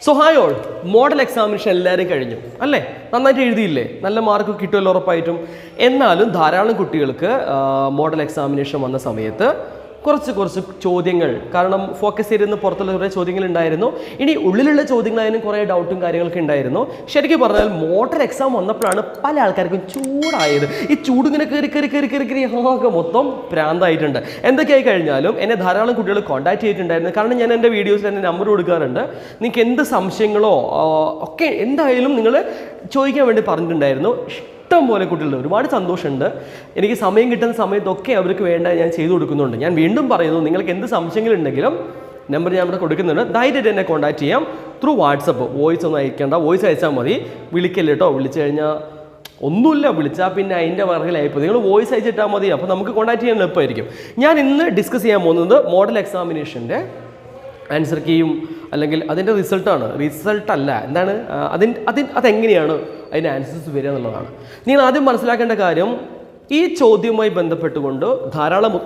So hi all, model examination എല്ലാവരും കഴിഞ്ഞു അല്ലേ? നന്നായിട്ട് എഴുതിയില്ലേ? നല്ല മാർക്ക് കിട്ടുമല്ലോ ഉറപ്പായിട്ടും. എന്നാലും ധാരാളം കുട്ടികൾക്ക് മോഡൽ എക്സാമിനേഷൻ വന്ന സമയത്ത് കുറച്ച് ചോദ്യങ്ങൾ, കാരണം ഫോക്കസ് ചെയ്തിരുന്ന പുറത്തുള്ള കുറേ ചോദ്യങ്ങൾ ഉണ്ടായിരുന്നു. ഇനി ഉള്ളിലുള്ള ചോദ്യങ്ങളായാലും കുറേ ഡൗട്ടും കാര്യങ്ങളൊക്കെ ഉണ്ടായിരുന്നു. ശരിക്കും പറഞ്ഞാൽ മോഡൽ എക്സാം വന്നപ്പോഴാണ് പല ആൾക്കാർക്കും ചൂടായത്. ഈ ചൂടിങ്ങനെ കയറി ആകെ മൊത്തം പ്രാന്തായിട്ടുണ്ട്. എന്തൊക്കെയായി കഴിഞ്ഞാലും എന്നെ ധാരാളം കുട്ടികൾ കോൺടാക്ട് ചെയ്തിട്ടുണ്ടായിരുന്നു. കാരണം ഞാൻ എൻ്റെ വീഡിയോസിൽ എൻ്റെ നമ്പർ കൊടുക്കാറുണ്ട്. നിങ്ങൾക്ക് എന്ത് സംശയങ്ങളോ ഒക്കെ എന്തായാലും നിങ്ങൾ ചോദിക്കാൻ വേണ്ടി പറഞ്ഞിട്ടുണ്ടായിരുന്നു. ഇഷ്ടം പോലെ കുട്ടികളുണ്ട്. ഒരുപാട് സന്തോഷമുണ്ട്. എനിക്ക് സമയം കിട്ടുന്ന സമയത്തൊക്കെ അവർക്ക് വേണ്ട ഞാൻ ചെയ്തു കൊടുക്കുന്നുണ്ട്. ഞാൻ വീണ്ടും പറയുന്നു, നിങ്ങൾക്ക് എന്ത് സംശയങ്ങളുണ്ടെങ്കിലും നമ്പർ ഞാൻ ഇവിടെ കൊടുക്കുന്നുണ്ട്. ധൈര്യമായിട്ട് എന്നെ കോൺടാക്ട് ചെയ്യാം ത്രൂ വാട്സപ്പ്. വോയിസ് ഒന്നും അയക്കേണ്ട, വോയിസ് അയച്ചാൽ മതി. വിളിക്കല്ലേ കേട്ടോ. വിളിച്ചു കഴിഞ്ഞാൽ ഒന്നുമില്ല, വിളിച്ചാൽ പിന്നെ അതിൻ്റെ വർക്കിലായിപ്പോൾ നിങ്ങൾ വോയിസ് അയച്ചിട്ടാൽ മതി. അപ്പോൾ നമുക്ക് കോൺടാക്ട് ചെയ്യാൻ എളുപ്പമായിരിക്കും. ഞാൻ ഇന്ന് ഡിസ്കസ് ചെയ്യാൻ പോകുന്നത് മോഡൽ എക്സാമിനേഷൻ്റെ ആൻസർ കീയും അല്ലെങ്കിൽ അതിൻ്റെ റിസൾട്ടല്ല, എന്താണ് അതെങ്ങനെയാണ് അതിൻ്റെ ആൻസേഴ്സ് വരിക എന്നുള്ളതാണ്. നിങ്ങൾ ആദ്യം മനസ്സിലാക്കേണ്ട കാര്യം, ഈ ചോദ്യവുമായി ബന്ധപ്പെട്ടുകൊണ്ട്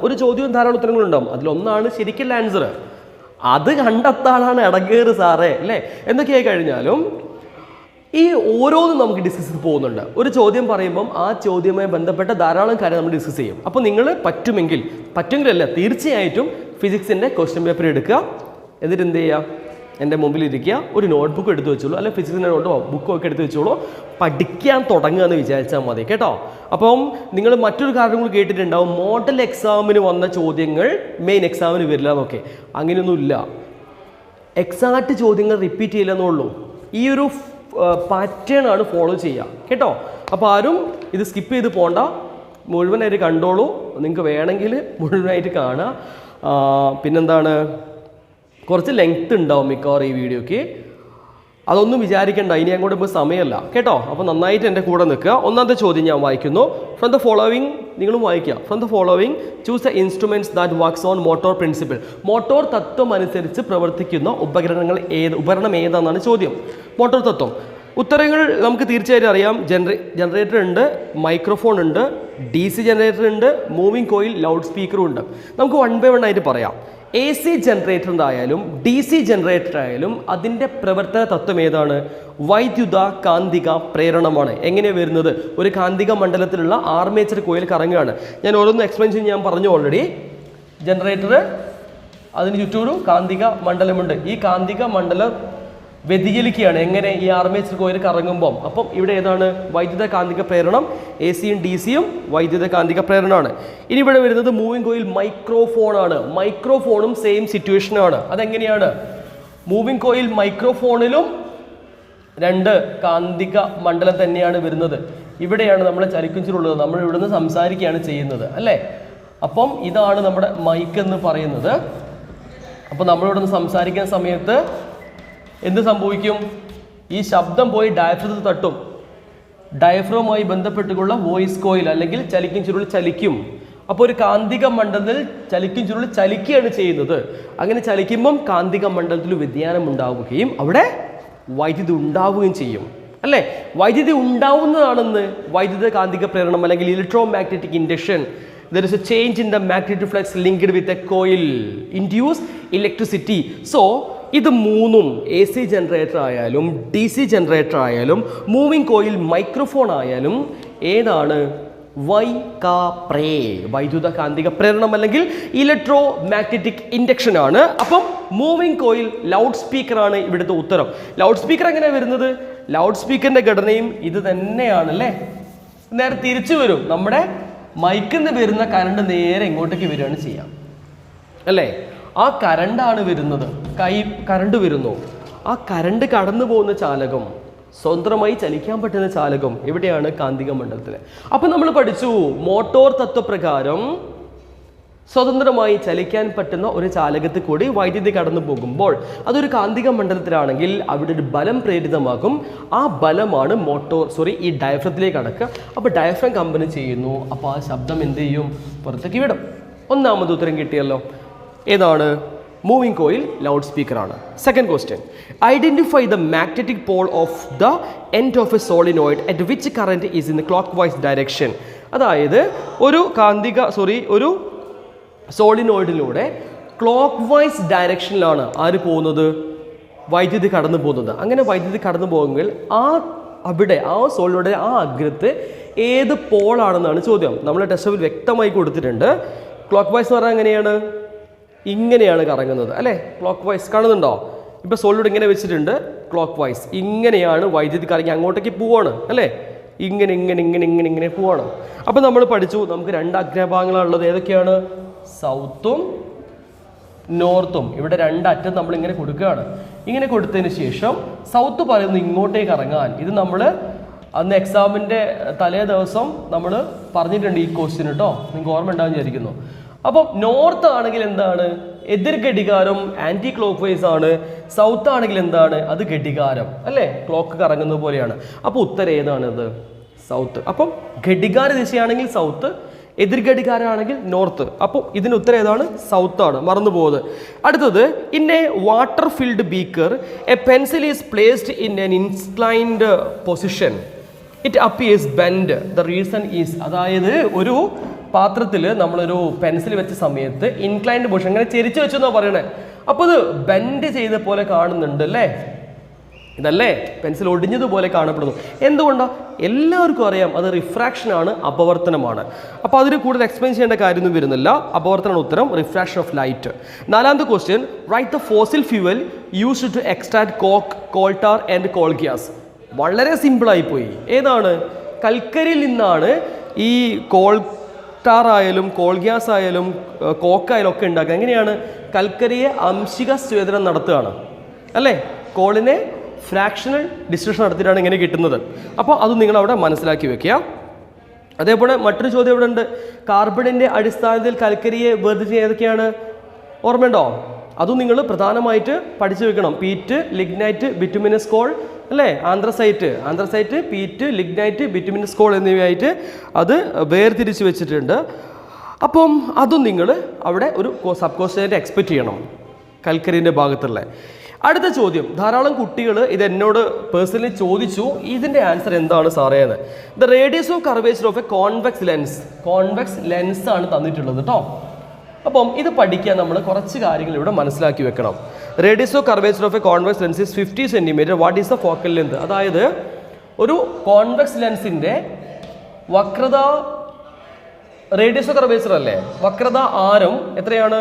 ഒരു ചോദ്യവും ധാരാളം ഉത്തരങ്ങളുണ്ടാവും. അതിലൊന്നാണ് ശരിക്കുള്ള ആൻസർ. അത് കണ്ടെത്താനാണ് ഇടകേറ് സാറേ അല്ലേ? എന്തൊക്കെയായി കഴിഞ്ഞാലും ഈ ഓരോന്നും നമുക്ക് ഡിസ്കസ് ചെയ്ത് പോകുന്നുണ്ട്. ഒരു ചോദ്യം പറയുമ്പം ആ ചോദ്യവുമായി ബന്ധപ്പെട്ട ധാരാളം കാര്യം നമ്മൾ ഡിസ്കസ് ചെയ്യും. അപ്പോൾ നിങ്ങൾ പറ്റുമെങ്കിലല്ല തീർച്ചയായിട്ടും ഫിസിക്സിൻ്റെ ക്വസ്റ്റ്യൻ പേപ്പർ എടുക്കുക. എന്നിട്ട് എന്ത് ചെയ്യുക? എൻ്റെ മുമ്പിലിരിക്കുക, ഒരു നോട്ട്ബുക്ക് എടുത്ത് വെച്ചോളൂ, അല്ലെങ്കിൽ ഫിസിക്സിൻ്റെ ബുക്കും ഒക്കെ എടുത്ത് വെച്ചോളൂ. പഠിക്കാൻ തുടങ്ങുക എന്ന് വിചാരിച്ചാൽ മതി കേട്ടോ. അപ്പം നിങ്ങൾ മറ്റൊരു കാര്യം കൂടി കേട്ടിട്ടുണ്ടാവും, മോഡൽ എക്സാമിന് വന്ന ചോദ്യങ്ങൾ മെയിൻ എക്സാമിന് വരില്ല എന്നൊക്കെ. അങ്ങനെയൊന്നുമില്ല. എക്സാക്റ്റ് ചോദ്യങ്ങൾ റിപ്പീറ്റ് ചെയ്യില്ല എന്നുള്ളൂ. ഈ ഒരു പാറ്റേൺ ആണ് ഫോളോ ചെയ്യുക കേട്ടോ. അപ്പോൾ ആരും ഇത് സ്കിപ്പ് ചെയ്ത് പോകണ്ട, മുഴുവനായിട്ട് കണ്ടോളൂ. നിങ്ങൾക്ക് വേണമെങ്കിൽ മുഴുവനായിട്ട് കാണുക. പിന്നെന്താണ്, കുറച്ച് ലെങ്ത് ഉണ്ടാവും മിക്കവാറും ഈ വീഡിയോയ്ക്ക്. അതൊന്നും വിചാരിക്കേണ്ട, ഇനി അങ്ങോട്ട് ഇപ്പോൾ സമയമല്ല കേട്ടോ. അപ്പോൾ നന്നായിട്ട് എൻ്റെ കൂടെ നിൽക്കുക. ഒന്നാമത്തെ ചോദ്യം ഞാൻ വായിക്കുന്നു. ഫ്രം ദ ഫോളോവിങ്, നിങ്ങളും വായിക്കുക. From the following choose the instruments that works on motor principle. Motor തത്വം അനുസരിച്ച് പ്രവർത്തിക്കുന്ന ഉപകരണം ഏതാണെന്നാണ് ചോദ്യം. മോട്ടോർ തത്വം. ഉത്തരങ്ങൾ നമുക്ക് തീർച്ചയായിട്ടും അറിയാം. ജനറേറ്റർ ഉണ്ട്, മൈക്രോഫോൺ ഉണ്ട്, DC ജനറേറ്റർ ഉണ്ട്, മൂവിങ് കോയിൽ, ലൗഡ് സ്പീക്കറും ഉണ്ട്. നമുക്ക് 1 by 1 ആയിട്ട് പറയാം. AC ജനറേറ്ററിൻ്റെയായാലും DC ജനറേറ്റർ ആയാലും അതിൻ്റെ പ്രവർത്തന തത്വം ഏതാണ്? വൈദ്യുത കാന്തിക പ്രേരണമാണ്. എങ്ങനെയാണ് വരുന്നത്? ഒരു കാന്തിക മണ്ഡലത്തിലുള്ള ആർമേച്ചർ കോയിൽ കറങ്ങുകയാണ്. ഞാൻ ഓരോന്ന് എക്സ്പ്ലെയിൻ ചെയ്ത് ഞാൻ പറഞ്ഞു ഓൾറെഡി. ജനറേറ്റർ, അതിന് ചുറ്റൊരു കാന്തിക മണ്ഡലമുണ്ട്. ഈ കാന്തിക മണ്ഡലം വ്യതിചലിക്കുകയാണ്. എങ്ങനെ? ഈ ആർമേച്ചർ കോയിൽ കറങ്ങുമ്പം. അപ്പം ഇവിടെ ഏതാണ്? വൈദ്യുത കാന്തിക പ്രേരണം. AC-യും DC-യും വൈദ്യുത കാന്തിക പ്രേരണമാണ്. ഇനി ഇവിടെ വരുന്നത് മൂവിങ് കോയിൽ മൈക്രോഫോൺ ആണ്. മൈക്രോഫോണും സെയിം സിറ്റുവേഷനാണ്. അതെങ്ങനെയാണ്? മൂവിങ് കോയിൽ മൈക്രോഫോണിലും 2 കാന്തിക മണ്ഡലം തന്നെയാണ് വരുന്നത്. ഇവിടെയാണ് നമ്മൾ ചലിക്കുഞ്ചിലുള്ളത്. നമ്മൾ ഇവിടുന്ന് സംസാരിക്കുകയാണ് ചെയ്യുന്നത് അല്ലേ? അപ്പം ഇതാണ് നമ്മുടെ മൈക്ക് എന്ന് പറയുന്നത്. അപ്പം നമ്മളിവിടുന്ന് സംസാരിക്കുന്ന സമയത്ത് എന്ത് സംഭവിക്കും? ഈ ശബ്ദം പോയി ഡയഫ്രത്തിൽ തട്ടും. ഡയഫ്രവുമായി ബന്ധപ്പെട്ടുള്ള വോയിസ് കോയിൽ അല്ലെങ്കിൽ ചലിക്കും ചുരുൾ ചലിക്കും. അപ്പോൾ ഒരു കാന്തിക മണ്ഡലത്തിൽ ചലിക്കും ചുരുൾ ചലിക്കുകയാണ് ചെയ്യുന്നത്. അങ്ങനെ ചലിക്കുമ്പം കാന്തിക മണ്ഡലത്തിൽ വ്യതിയാനം ഉണ്ടാവുകയും അവിടെ വൈദ്യുതി ഉണ്ടാവുകയും ചെയ്യും അല്ലേ? വൈദ്യുതി ഉണ്ടാവുന്നതാണെന്ന് വൈദ്യുത കാന്തിക പ്രേരണം അല്ലെങ്കിൽ electro magnetic induction. There is a change in the magnetic flux linked with a coil induce electricity. So ഇത് മൂന്നും AC ജനറേറ്റർ ആയാലും DC ജനറേറ്റർ ആയാലും മൂവിങ് കോയിൽ മൈക്രോഫോൺ ആയാലും ഏതാണ്? വൈദ്യുത കാന്തിക പ്രേരണം അല്ലെങ്കിൽ ഇലക്ട്രോ മാഗ്നറ്റിക് ഇൻഡക്ഷൻ ആണ്. അപ്പം മൂവിങ് കോയിൽ ലൗഡ് സ്പീക്കറാണ് ഇവിടുത്തെ ഉത്തരം. ലൗഡ് സ്പീക്കർ എങ്ങനെയാണ് വരുന്നത്? ലൗഡ് സ്പീക്കറിൻ്റെ ഘടനയും ഇത് തന്നെയാണ് അല്ലേ? നേരെ തിരിച്ചു വരും. നമ്മുടെ മൈക്കിൽ നിന്ന് വരുന്ന കറണ്ട് നേരെ ഇങ്ങോട്ടേക്ക് വരികയാണ് ചെയ്യാം അല്ലേ? ആ കറണ്ടാണ് വരുന്നത്. കറണ്ട് വരുന്നു. ആ കറണ്ട് കടന്നു പോകുന്ന ചാലകം, സ്വതന്ത്രമായി ചലിക്കാൻ പറ്റുന്ന ചാലകം എവിടെയാണ്? കാന്തിക മണ്ഡലത്തിൽ. അപ്പം നമ്മൾ പഠിച്ചു, മോട്ടോർ തത്വപ്രകാരം സ്വതന്ത്രമായി ചലിക്കാൻ പറ്റുന്ന ഒരു ചാലകത്തിൽ കൂടി വൈദ്യുതി കടന്നു പോകുമ്പോൾ അതൊരു കാന്തിക മണ്ഡലത്തിലാണെങ്കിൽ അവിടെ ഒരു ബലം പ്രേരിതമാകും. ആ ബലമാണ് ഈ ഡയഫ്രത്തിലേക്ക് അടക്കുക. അപ്പോൾ ഡയഫ്രം കമ്പനി ചെയ്യുന്നു. അപ്പോൾ ആ ശബ്ദം എന്ത് ചെയ്യും? പുറത്തേക്ക് വിടും. ഒന്നാമത് ഉത്തരം കിട്ടിയല്ലോ. ഏതാണ്? മൂവിങ് കോയിൽ ലൗഡ് സ്പീക്കറാണ്. Second question, identify the magnetic pole of the end of a solenoid at which current is in the clockwise direction. അതായത് ഒരു സോളിനോയിഡിലൂടെ ക്ലോക്ക് വൈസ് ഡയറക്ഷനിലാണ് ആര് പോകുന്നത്? വൈദ്യുതി കടന്നു പോകുന്നത്. അങ്ങനെ വൈദ്യുതി കടന്നു പോകുമെങ്കിൽ അവിടെ ആ സോളിലൂടെ ആ അഗ്രത്ത് ഏത് പോളാണെന്നാണ് ചോദ്യം. നമ്മൾ ടെസ്റ്റ് വ്യക്തമായി കൊടുത്തിട്ടുണ്ട്. ക്ലോക്ക് വൈസ് എന്ന് പറഞ്ഞാൽ എങ്ങനെയാണ്? ഇങ്ങനെയാണ് കറങ്ങുന്നത് അല്ലേ? ക്ലോക്ക് വൈസ് കാണുന്നുണ്ടോ? ഇപ്പോൾ സോളിലൂടെ ഇങ്ങനെ വെച്ചിട്ടുണ്ട്. ക്ലോക്ക് വൈസ് ഇങ്ങനെയാണ് വൈദ്യുതി കറങ്ങി അങ്ങോട്ടേക്ക് പോവാണ് അല്ലേ? ഇങ്ങനെ ഇങ്ങനെ ഇങ്ങനെ ഇങ്ങനെ ഇങ്ങനെ പോവാണ്. അപ്പോൾ നമ്മൾ പഠിച്ചു നമുക്ക് 2 അഗ്രഭാഗങ്ങളാണുള്ളത്. ഏതൊക്കെയാണ്? സൗത്തും നോർത്തും. ഇവിടെ 2 അറ്റം നമ്മൾ ഇങ്ങനെ കൊടുക്കുകയാണ്. ഇങ്ങനെ കൊടുത്തതിന് ശേഷം സൗത്ത് പറയുന്നത് ഇങ്ങോട്ടേക്ക് ഇറങ്ങാൻ. ഇത് നമ്മൾ അന്ന് എക്സാമിൻ്റെ തലേ ദിവസം നമ്മൾ പറഞ്ഞിട്ടുണ്ട് ഈ ക്വസ്റ്റ്യൻ കേട്ടോ. നിങ്ങൾക്ക് ഓർമ്മ ഉണ്ടാകും വിചാരിക്കുന്നു. അപ്പം നോർത്ത് ആണെങ്കിൽ എന്താണ്? എതിർ ഘടികാരം, ആൻറ്റി ക്ലോക്ക് വൈസ് ആണ്. സൗത്ത് ആണെങ്കിൽ എന്താണ്? അത് ഘടികാരം അല്ലേ? ക്ലോക്ക് കറങ്ങുന്നത് പോലെയാണ്. അപ്പോൾ ഉത്തരം ഏതാണിത്? സൗത്ത്. അപ്പം ഘടികാര ദിശയാണെങ്കിൽ സൗത്ത്, എതിർ ഘടികാരമാണെങ്കിൽ നോർത്ത്. അപ്പോൾ ഇതിന് ഉത്തരം ഏതാണ്? സൗത്താണ്. മറന്നു പോകുന്നത്. അടുത്തത്, in A water filled beaker A pencil is placed in N inclined position it appears bend the reason is. അതായത് ഒരു പാത്രത്തിൽ നമ്മളൊരു പെൻസിൽ വെച്ച സമയത്ത് ഇൻക്ലൈൻഡ് പൊസിഷൻ അങ്ങനെ ചെരിച്ച് വെച്ചെന്നാണ് പറയണേ. അപ്പോൾ ഇത് ബെൻഡ് ചെയ്ത പോലെ കാണുന്നുണ്ട് അല്ലേ? ഇതല്ലേ പെൻസിൽ ഒടിഞ്ഞതുപോലെ കാണപ്പെടുന്നു. എന്തുകൊണ്ടാണ്? എല്ലാവർക്കും അറിയാം അത് റിഫ്രാക്ഷനാണ്, അപവർത്തനമാണ്. അപ്പോൾ അതിന് കൂടുതൽ എക്സ്പ്ലെയിൻ ചെയ്യേണ്ട കാര്യമൊന്നും വരുന്നില്ല. അപവർത്തനമാണ് ഉത്തരം, റിഫ്രാക്ഷൻ ഓഫ് ലൈറ്റ്. 4ാമത്തെ question, right the fossil fuel used to extract coke, coal tar and coal gas. വളരെ സിമ്പിളായിപ്പോയി. ഏതാണ്? കൽക്കരിയിൽ നിന്നാണ് ഈ കോൾ ടാർ ആയാലും കോൾ ഗ്യാസ് ആയാലും കോക്കായാലും ഒക്കെ ഉണ്ടാക്കുക. എങ്ങനെയാണ്? കൽക്കരിയെ അംശിക സ്വേദനം നടത്തുകയാണ് അല്ലേ? കോളിനെ ഫ്രാക്ഷണൽ ഡിസ്ട്രിബ്യൂഷൻ നടത്തിയിട്ടാണ് ഇങ്ങനെ കിട്ടുന്നത്. അപ്പോൾ അത് നിങ്ങളവിടെ മനസ്സിലാക്കി വെക്കുക. അതേപോലെ മറ്റൊരു ചോദ്യം ഇവിടെ ഉണ്ട്. കാർബണിൻ്റെ അടിസ്ഥാനത്തിൽ കൽക്കരിയെ വേർതിരിച്ച് ഏതൊക്കെയാണ്? ഓർമ്മയുണ്ടോ? അതും നിങ്ങൾ പ്രധാനമായിട്ട് പഠിച്ചു വെക്കണം. പീറ്റ്, ലിഗ്നൈറ്റ്, ബിറ്റുമിനസ് കോൾ അല്ലേ? Anthracite, peat, lignite, bituminous coal എന്നിവയായിട്ട് അത് വേർതിരിച്ച് വെച്ചിട്ടുണ്ട്. അപ്പം അതും നിങ്ങൾ അവിടെ ഒരു സബ് ക്വസ്റ്റ്യനായിട്ട് എക്സ്പെക്റ്റ് ചെയ്യണം കൽക്കരിൻ്റെ ഭാഗത്തുള്ള. അടുത്ത ചോദ്യം, ധാരാളം കുട്ടികൾ ഇത് എന്നോട് പേഴ്സണലി ചോദിച്ചു, ഇതിൻ്റെ ആൻസർ എന്താണ് സാറേ എന്ന്. The radius of curvature of A convex lens ആണ് തന്നിട്ടുള്ളത് കേട്ടോ. അപ്പം ഇത് പഠിക്കാൻ നമ്മൾ കുറച്ച് കാര്യങ്ങൾ ഇവിടെ മനസ്സിലാക്കി വെക്കണം. Radius of curvature of A convex lens is 50 centimetre. What is the focal length? അതായത് ഒരു കോൺവെക്സ് ലെൻസിൻ്റെ വക്രത, റേഡിയസ് ഓഫ് കർവേച്ചർ അല്ലേ, വക്രത ആരം എത്രയാണ്?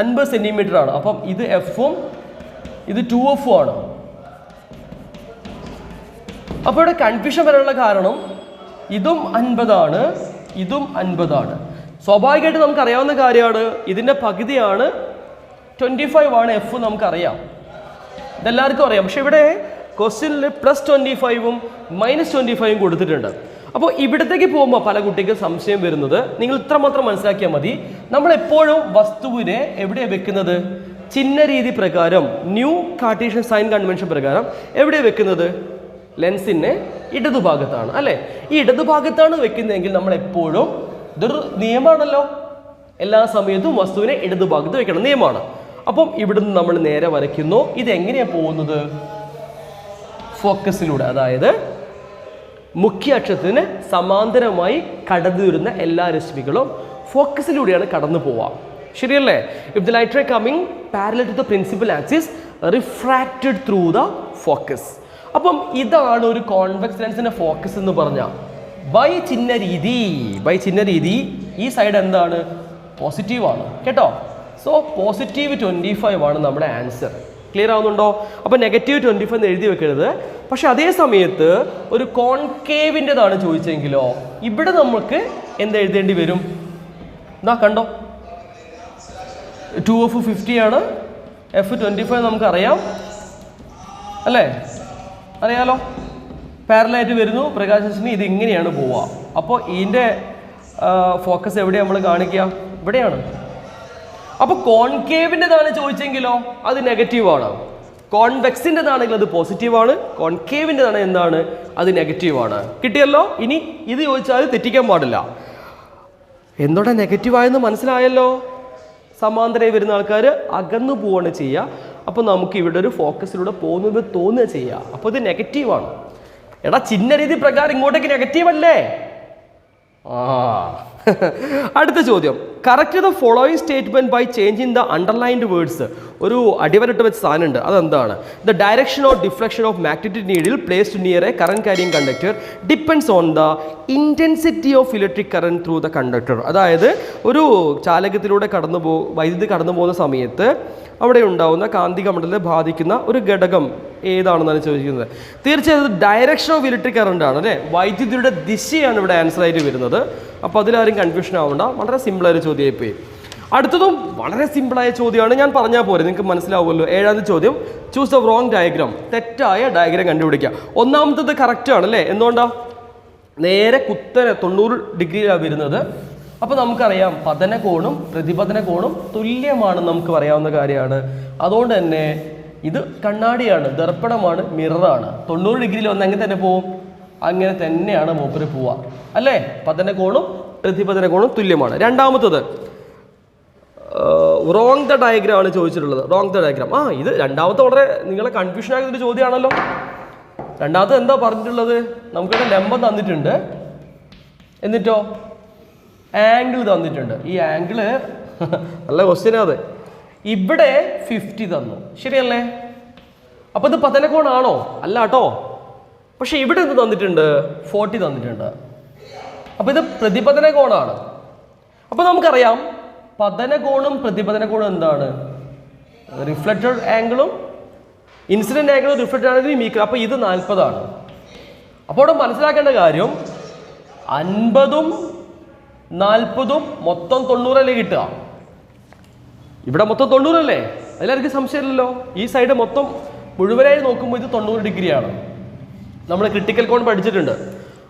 50 സെൻറ്റിമീറ്റർ ആണ്. അപ്പം ഇത് എഫും ഇത് 2F ആണ്. അപ്പോൾ ഇവിടെ കൺഫ്യൂഷൻ വരാനുള്ള കാരണം ഇതും 50 ആണ്, ഇതും 50 ആണ്. സ്വാഭാവികമായിട്ട് നമുക്കറിയാവുന്ന കാര്യമാണ്. ഇതിൻ്റെ പകുതിയാണ് 25 ആണ് എഫ്, നമുക്കറിയാം, ഇതെല്ലാവർക്കും അറിയാം. പക്ഷെ ഇവിടെ ക്വസ്റ്റ്യനിൽ +25ഉം -25ഉം കൊടുത്തിട്ടുണ്ട്. അപ്പോൾ ഇവിടത്തേക്ക് പോകുമ്പോൾ പല കുട്ടിക്ക് സംശയം വരുന്നത്, നിങ്ങൾ ഇത്രമാത്രം മനസ്സിലാക്കിയാൽ മതി, നമ്മളെപ്പോഴും വസ്തുവിനെ എവിടെയാണ് വെക്കുന്നത്? ചിഹ്ന രീതി പ്രകാരം, ന്യൂ കാർട്ടീഷ്യൻ സൈൻ കൺവെൻഷൻ പ്രകാരം എവിടെയാണ് വെക്കുന്നത്? ലെൻസിൻ്റെ ഇടതുഭാഗത്താണ് അല്ലേ? ഈ ഇടതുഭാഗത്താണ് വെക്കുന്നതെങ്കിൽ നമ്മൾ എപ്പോഴും, ഇതൊരു നിയമമാണല്ലോ, എല്ലാ സമയത്തും വസ്തുവിനെ ഇടതുഭാഗത്ത് വെക്കണം, നിയമമാണ്. അപ്പം ഇവിടുന്ന് നമ്മൾ നേരെ വരയ്ക്കുന്നു. ഇതെങ്ങനെയാണ് പോകുന്നത്? ഫോക്കസിലൂടെ, അതായത് മുഖ്യ അക്ഷത്തിന് സമാന്തരമായി കടന്നു വരുന്ന എല്ലാ രശ്മികളും ഫോക്കസിലൂടെയാണ് കടന്നു പോവുക. ശരിയല്ലേ? If the light ray coming parallel to the principal axis refracted through the focus. അപ്പം ഇതാണ് ഒരു കോൺവെക്സ് ലെൻസിന്റെ ഫോക്കസ് എന്ന് പറഞ്ഞാൽ. ബൈ ചിഹ്ന രീതി ഈ സൈഡ് എന്താണ്? പോസിറ്റീവാണ് കേട്ടോ. സോ +25 ആണ് നമ്മുടെ ആൻസർ. ക്ലിയർ ആവുന്നുണ്ടോ? അപ്പോൾ -25 എന്ന് എഴുതി വെക്കരുത്. പക്ഷെ അതേ സമയത്ത് ഒരു കോൺകേവിൻ്റെതാണ് ചോദിച്ചെങ്കിലോ ഇവിടെ നമുക്ക് എന്ത് എഴുതേണ്ടി വരും? എന്താ കണ്ടോ, 2F 50 ആണ്, F 25 നമുക്കറിയാം അല്ലേ? അറിയാലോ, പാരലായിട്ട് വരുന്നു പ്രകാശത്തിന്. ഇത് ഇങ്ങനെയാണ് പോവുക. അപ്പോൾ ഇതിൻ്റെ ഫോക്കസ് എവിടെയാണ് നമ്മൾ കാണിക്കുക? ഇവിടെയാണ്. അപ്പോൾ കോൺകേവിൻ്റെതാണ് ചോദിച്ചെങ്കിലോ അത് നെഗറ്റീവാണ്. കോൺവെക്സിൻ്റെതാണെങ്കിൽ അത് പോസിറ്റീവാണ്. കോൺകേവിൻ്റെതാണ് എന്താണ്? അത് നെഗറ്റീവാണ്. കിട്ടിയല്ലോ? ഇനി ഇത് ചോദിച്ചാൽ തെറ്റിക്കാൻ പാടില്ല. എന്തുകൊണ്ടാണ് നെഗറ്റീവായെന്ന് മനസ്സിലായല്ലോ? സമാന്തരമായി വരുന്ന ആൾക്കാർ അകന്നു പോവുകയാണ് ചെയ്യുക. അപ്പോൾ നമുക്ക് ഇവിടെ ഒരു ഫോക്കസിലൂടെ പോകുന്നത് തോന്നുക ചെയ്യുക. അപ്പോൾ ഇത് നെഗറ്റീവാണ്. എടാ, ചിഹ്ന രീതി പ്രകാരം ഇങ്ങോട്ടേക്ക് നെഗറ്റീവ് അല്ലേ? അടുത്ത ചോദ്യം, correct the following statement by changing the underlined words. ഒരു അടിവരട്ട് വെച്ച സാധനമുണ്ട്, അതെന്താണ്? The direction or deflection of magnetic needle placed near a current carrying conductor depends on the intensity of electric current through the conductor. അതായത് ഒരു ചാലകത്തിലൂടെ വൈദ്യുതി കടന്നു പോകുന്ന സമയത്ത് അവിടെ ഉണ്ടാവുന്ന കാന്തിക മണ്ഡലത്തെ ബാധിക്കുന്ന ഒരു ഘടകം ഏതാണെന്നാണ് ചോദിക്കുന്നത്. തീർച്ചയായും ഡയറക്ഷൻ ഓഫ് ഇലക്ട്രിക് കറണ്ട് ആണ് അല്ലേ, വൈദ്യുതിയുടെ ദിശയാണ് ഇവിടെ ആൻസർ ആയിട്ട് വരുന്നത്. അപ്പോൾ അതിലാരും കൺഫ്യൂഷൻ ആവണ്ട, വളരെ സിമ്പിളായൊരു ചോദ്യമായി പോയി. അടുത്തതും വളരെ സിമ്പിളായ ചോദ്യമാണ്, ഞാൻ പറഞ്ഞാൽ പോരെ നിങ്ങൾക്ക് മനസ്സിലാവുമല്ലോ. 7ാമത്തെ ചോദ്യം, ചൂസ് ദ റോങ് ഡയഗ്രാം. തെറ്റായ ഡയഗ്രാം കണ്ടുപിടിക്കുക. ഒന്നാമത്തത് കറക്റ്റ് ആണ് അല്ലേ, എന്തുകൊണ്ടാണ്? നേരെ കുത്തനെ 90 ഡിഗ്രിയിലാണ് വരുന്നത്. അപ്പോൾ നമുക്കറിയാം പതന കോണും പ്രതിപതന കോണും തുല്യമാണെന്ന് നമുക്ക് പറയാവുന്ന കാര്യമാണ്. അതുകൊണ്ട് തന്നെ ഇത് കണ്ണാടിയാണ്, ദർപ്പണമാണ്, മിററാണ്. 90 ഡിഗ്രിയിൽ വന്ന് അങ്ങനെ തന്നെ പോവും, അങ്ങനെ തന്നെയാണ് മൂപ്പര് പോവുക അല്ലേ. പതന കോണും പ്രതിപതന കോണും തുല്യമാണ്. രണ്ടാമത്തത് റോങ് ദ ഡയഗ്രാം ആണ് ചോദിച്ചിട്ടുള്ളത്. റോങ് ദ ഡയഗ്രാം, ഇത് രണ്ടാമത്തെ വളരെ നിങ്ങളെ കൺഫ്യൂഷൻ ആകുന്നൊരു ചോദ്യമാണല്ലോ. രണ്ടാമത്തെ എന്താ പറഞ്ഞിട്ടുള്ളത്? നമുക്കിവിടെ ലംബം തന്നിട്ടുണ്ട്, എന്നിട്ടോ ആംഗിൾ തന്നിട്ടുണ്ട്. ഈ ആംഗിള് നല്ല ക്വസ്റ്റ്യനാ. അത് ഇവിടെ 50 തന്നു, ശരിയല്ലേ? അപ്പോൾ ഇത് പതനകോണാണോ? അല്ല കേട്ടോ. പക്ഷെ ഇവിടെ എന്ത് തന്നിട്ടുണ്ട്? 40 തന്നിട്ടുണ്ട്. അപ്പോൾ ഇത് പ്രതിപതന കോണാണ്. അപ്പോൾ നമുക്കറിയാം പതന കോണും പ്രതിപതന കോണും എന്താണ്? റിഫ്ലക്റ്റഡ് ആംഗിളും ഇൻസിഡന്റ് ആംഗിളും റിഫ്ലക്റ്റഡ് ആംഗിളും ഈക്വൽ. അപ്പോൾ ഇത് 40 ആണ്. അപ്പോൾ ഇവിടെ മനസ്സിലാക്കേണ്ട കാര്യം 50ഉം 40ഉം മൊത്തം 90 അല്ലേ കിട്ടുക? ഇവിടെ മൊത്തം 90 അല്ലേ? അതിലായിരിക്കും സംശയമില്ലല്ലോ. ഈ സൈഡ് മൊത്തം മുഴുവനായി നോക്കുമ്പോൾ ഇത് 90 ഡിഗ്രിയാണ്. നമ്മൾ ക്രിട്ടിക്കൽ കോൺ പഠിച്ചിട്ടുണ്ട്.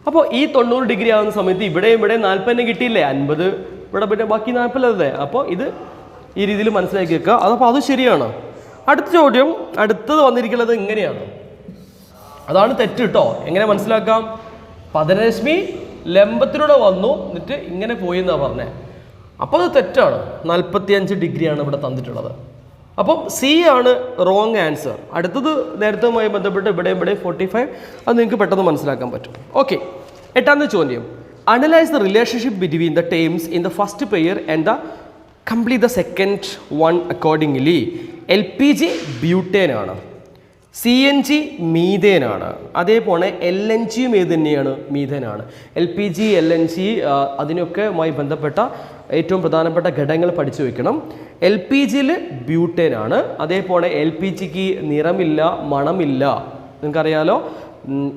അപ്പോൾ ഈ 90 ഡിഗ്രി ആവുന്ന സമയത്ത് ഇവിടെയും 40 തന്നെ കിട്ടിയില്ലേ? 50 ഇവിടെ പിന്നെ ബാക്കി 40 അല്ലേ? അപ്പോൾ ഇത് ഈ രീതിയിൽ മനസ്സിലാക്കി വെക്കുക. അപ്പോൾ അത് ശരിയാണ്. അടുത്ത ചോദ്യം, അടുത്തത് വന്നിരിക്കുന്നത് ഇങ്ങനെയാണ്. അതാണ് തെറ്റ് കേട്ടോ. എങ്ങനെ മനസ്സിലാക്കാം? പതനരശ്മി ലംബത്തിലൂടെ വന്നു, എന്നിട്ട് ഇങ്ങനെ പോയി എന്നാണ് പറഞ്ഞത്. അപ്പോൾ അത് തെറ്റാണ്. 45 ഡിഗ്രിയാണ് ഇവിടെ തന്നിട്ടുള്ളത്. അപ്പം സി ആണ് റോങ് ആൻസർ. അടുത്തത് നേരത്തുമായി ബന്ധപ്പെട്ട് ഇവിടെ 45, അത് നിങ്ങൾക്ക് പെട്ടെന്ന് മനസ്സിലാക്കാൻ പറ്റും. ഓക്കെ, 8ാമത്തെ ചോദ്യം, analyse the relationship between the terms in the first pair and the complete the second one accordingly. LPG butane ആണ്, CNG മീഥേനാണ്, അതേപോലെ LNGയും ഏത് തന്നെയാണ്? മീഥേനാണ്. LPG LNG അതിനൊക്കെയുമായി ബന്ധപ്പെട്ട ഏറ്റവും പ്രധാനപ്പെട്ട ഘടകങ്ങൾ പഠിച്ചു വെക്കണം. LPGയിൽ ബ്യൂട്ടേനാണ്, അതേപോലെ LPGക്ക് നിറമില്ല, മണമില്ല. നിങ്ങൾക്കറിയാലോ,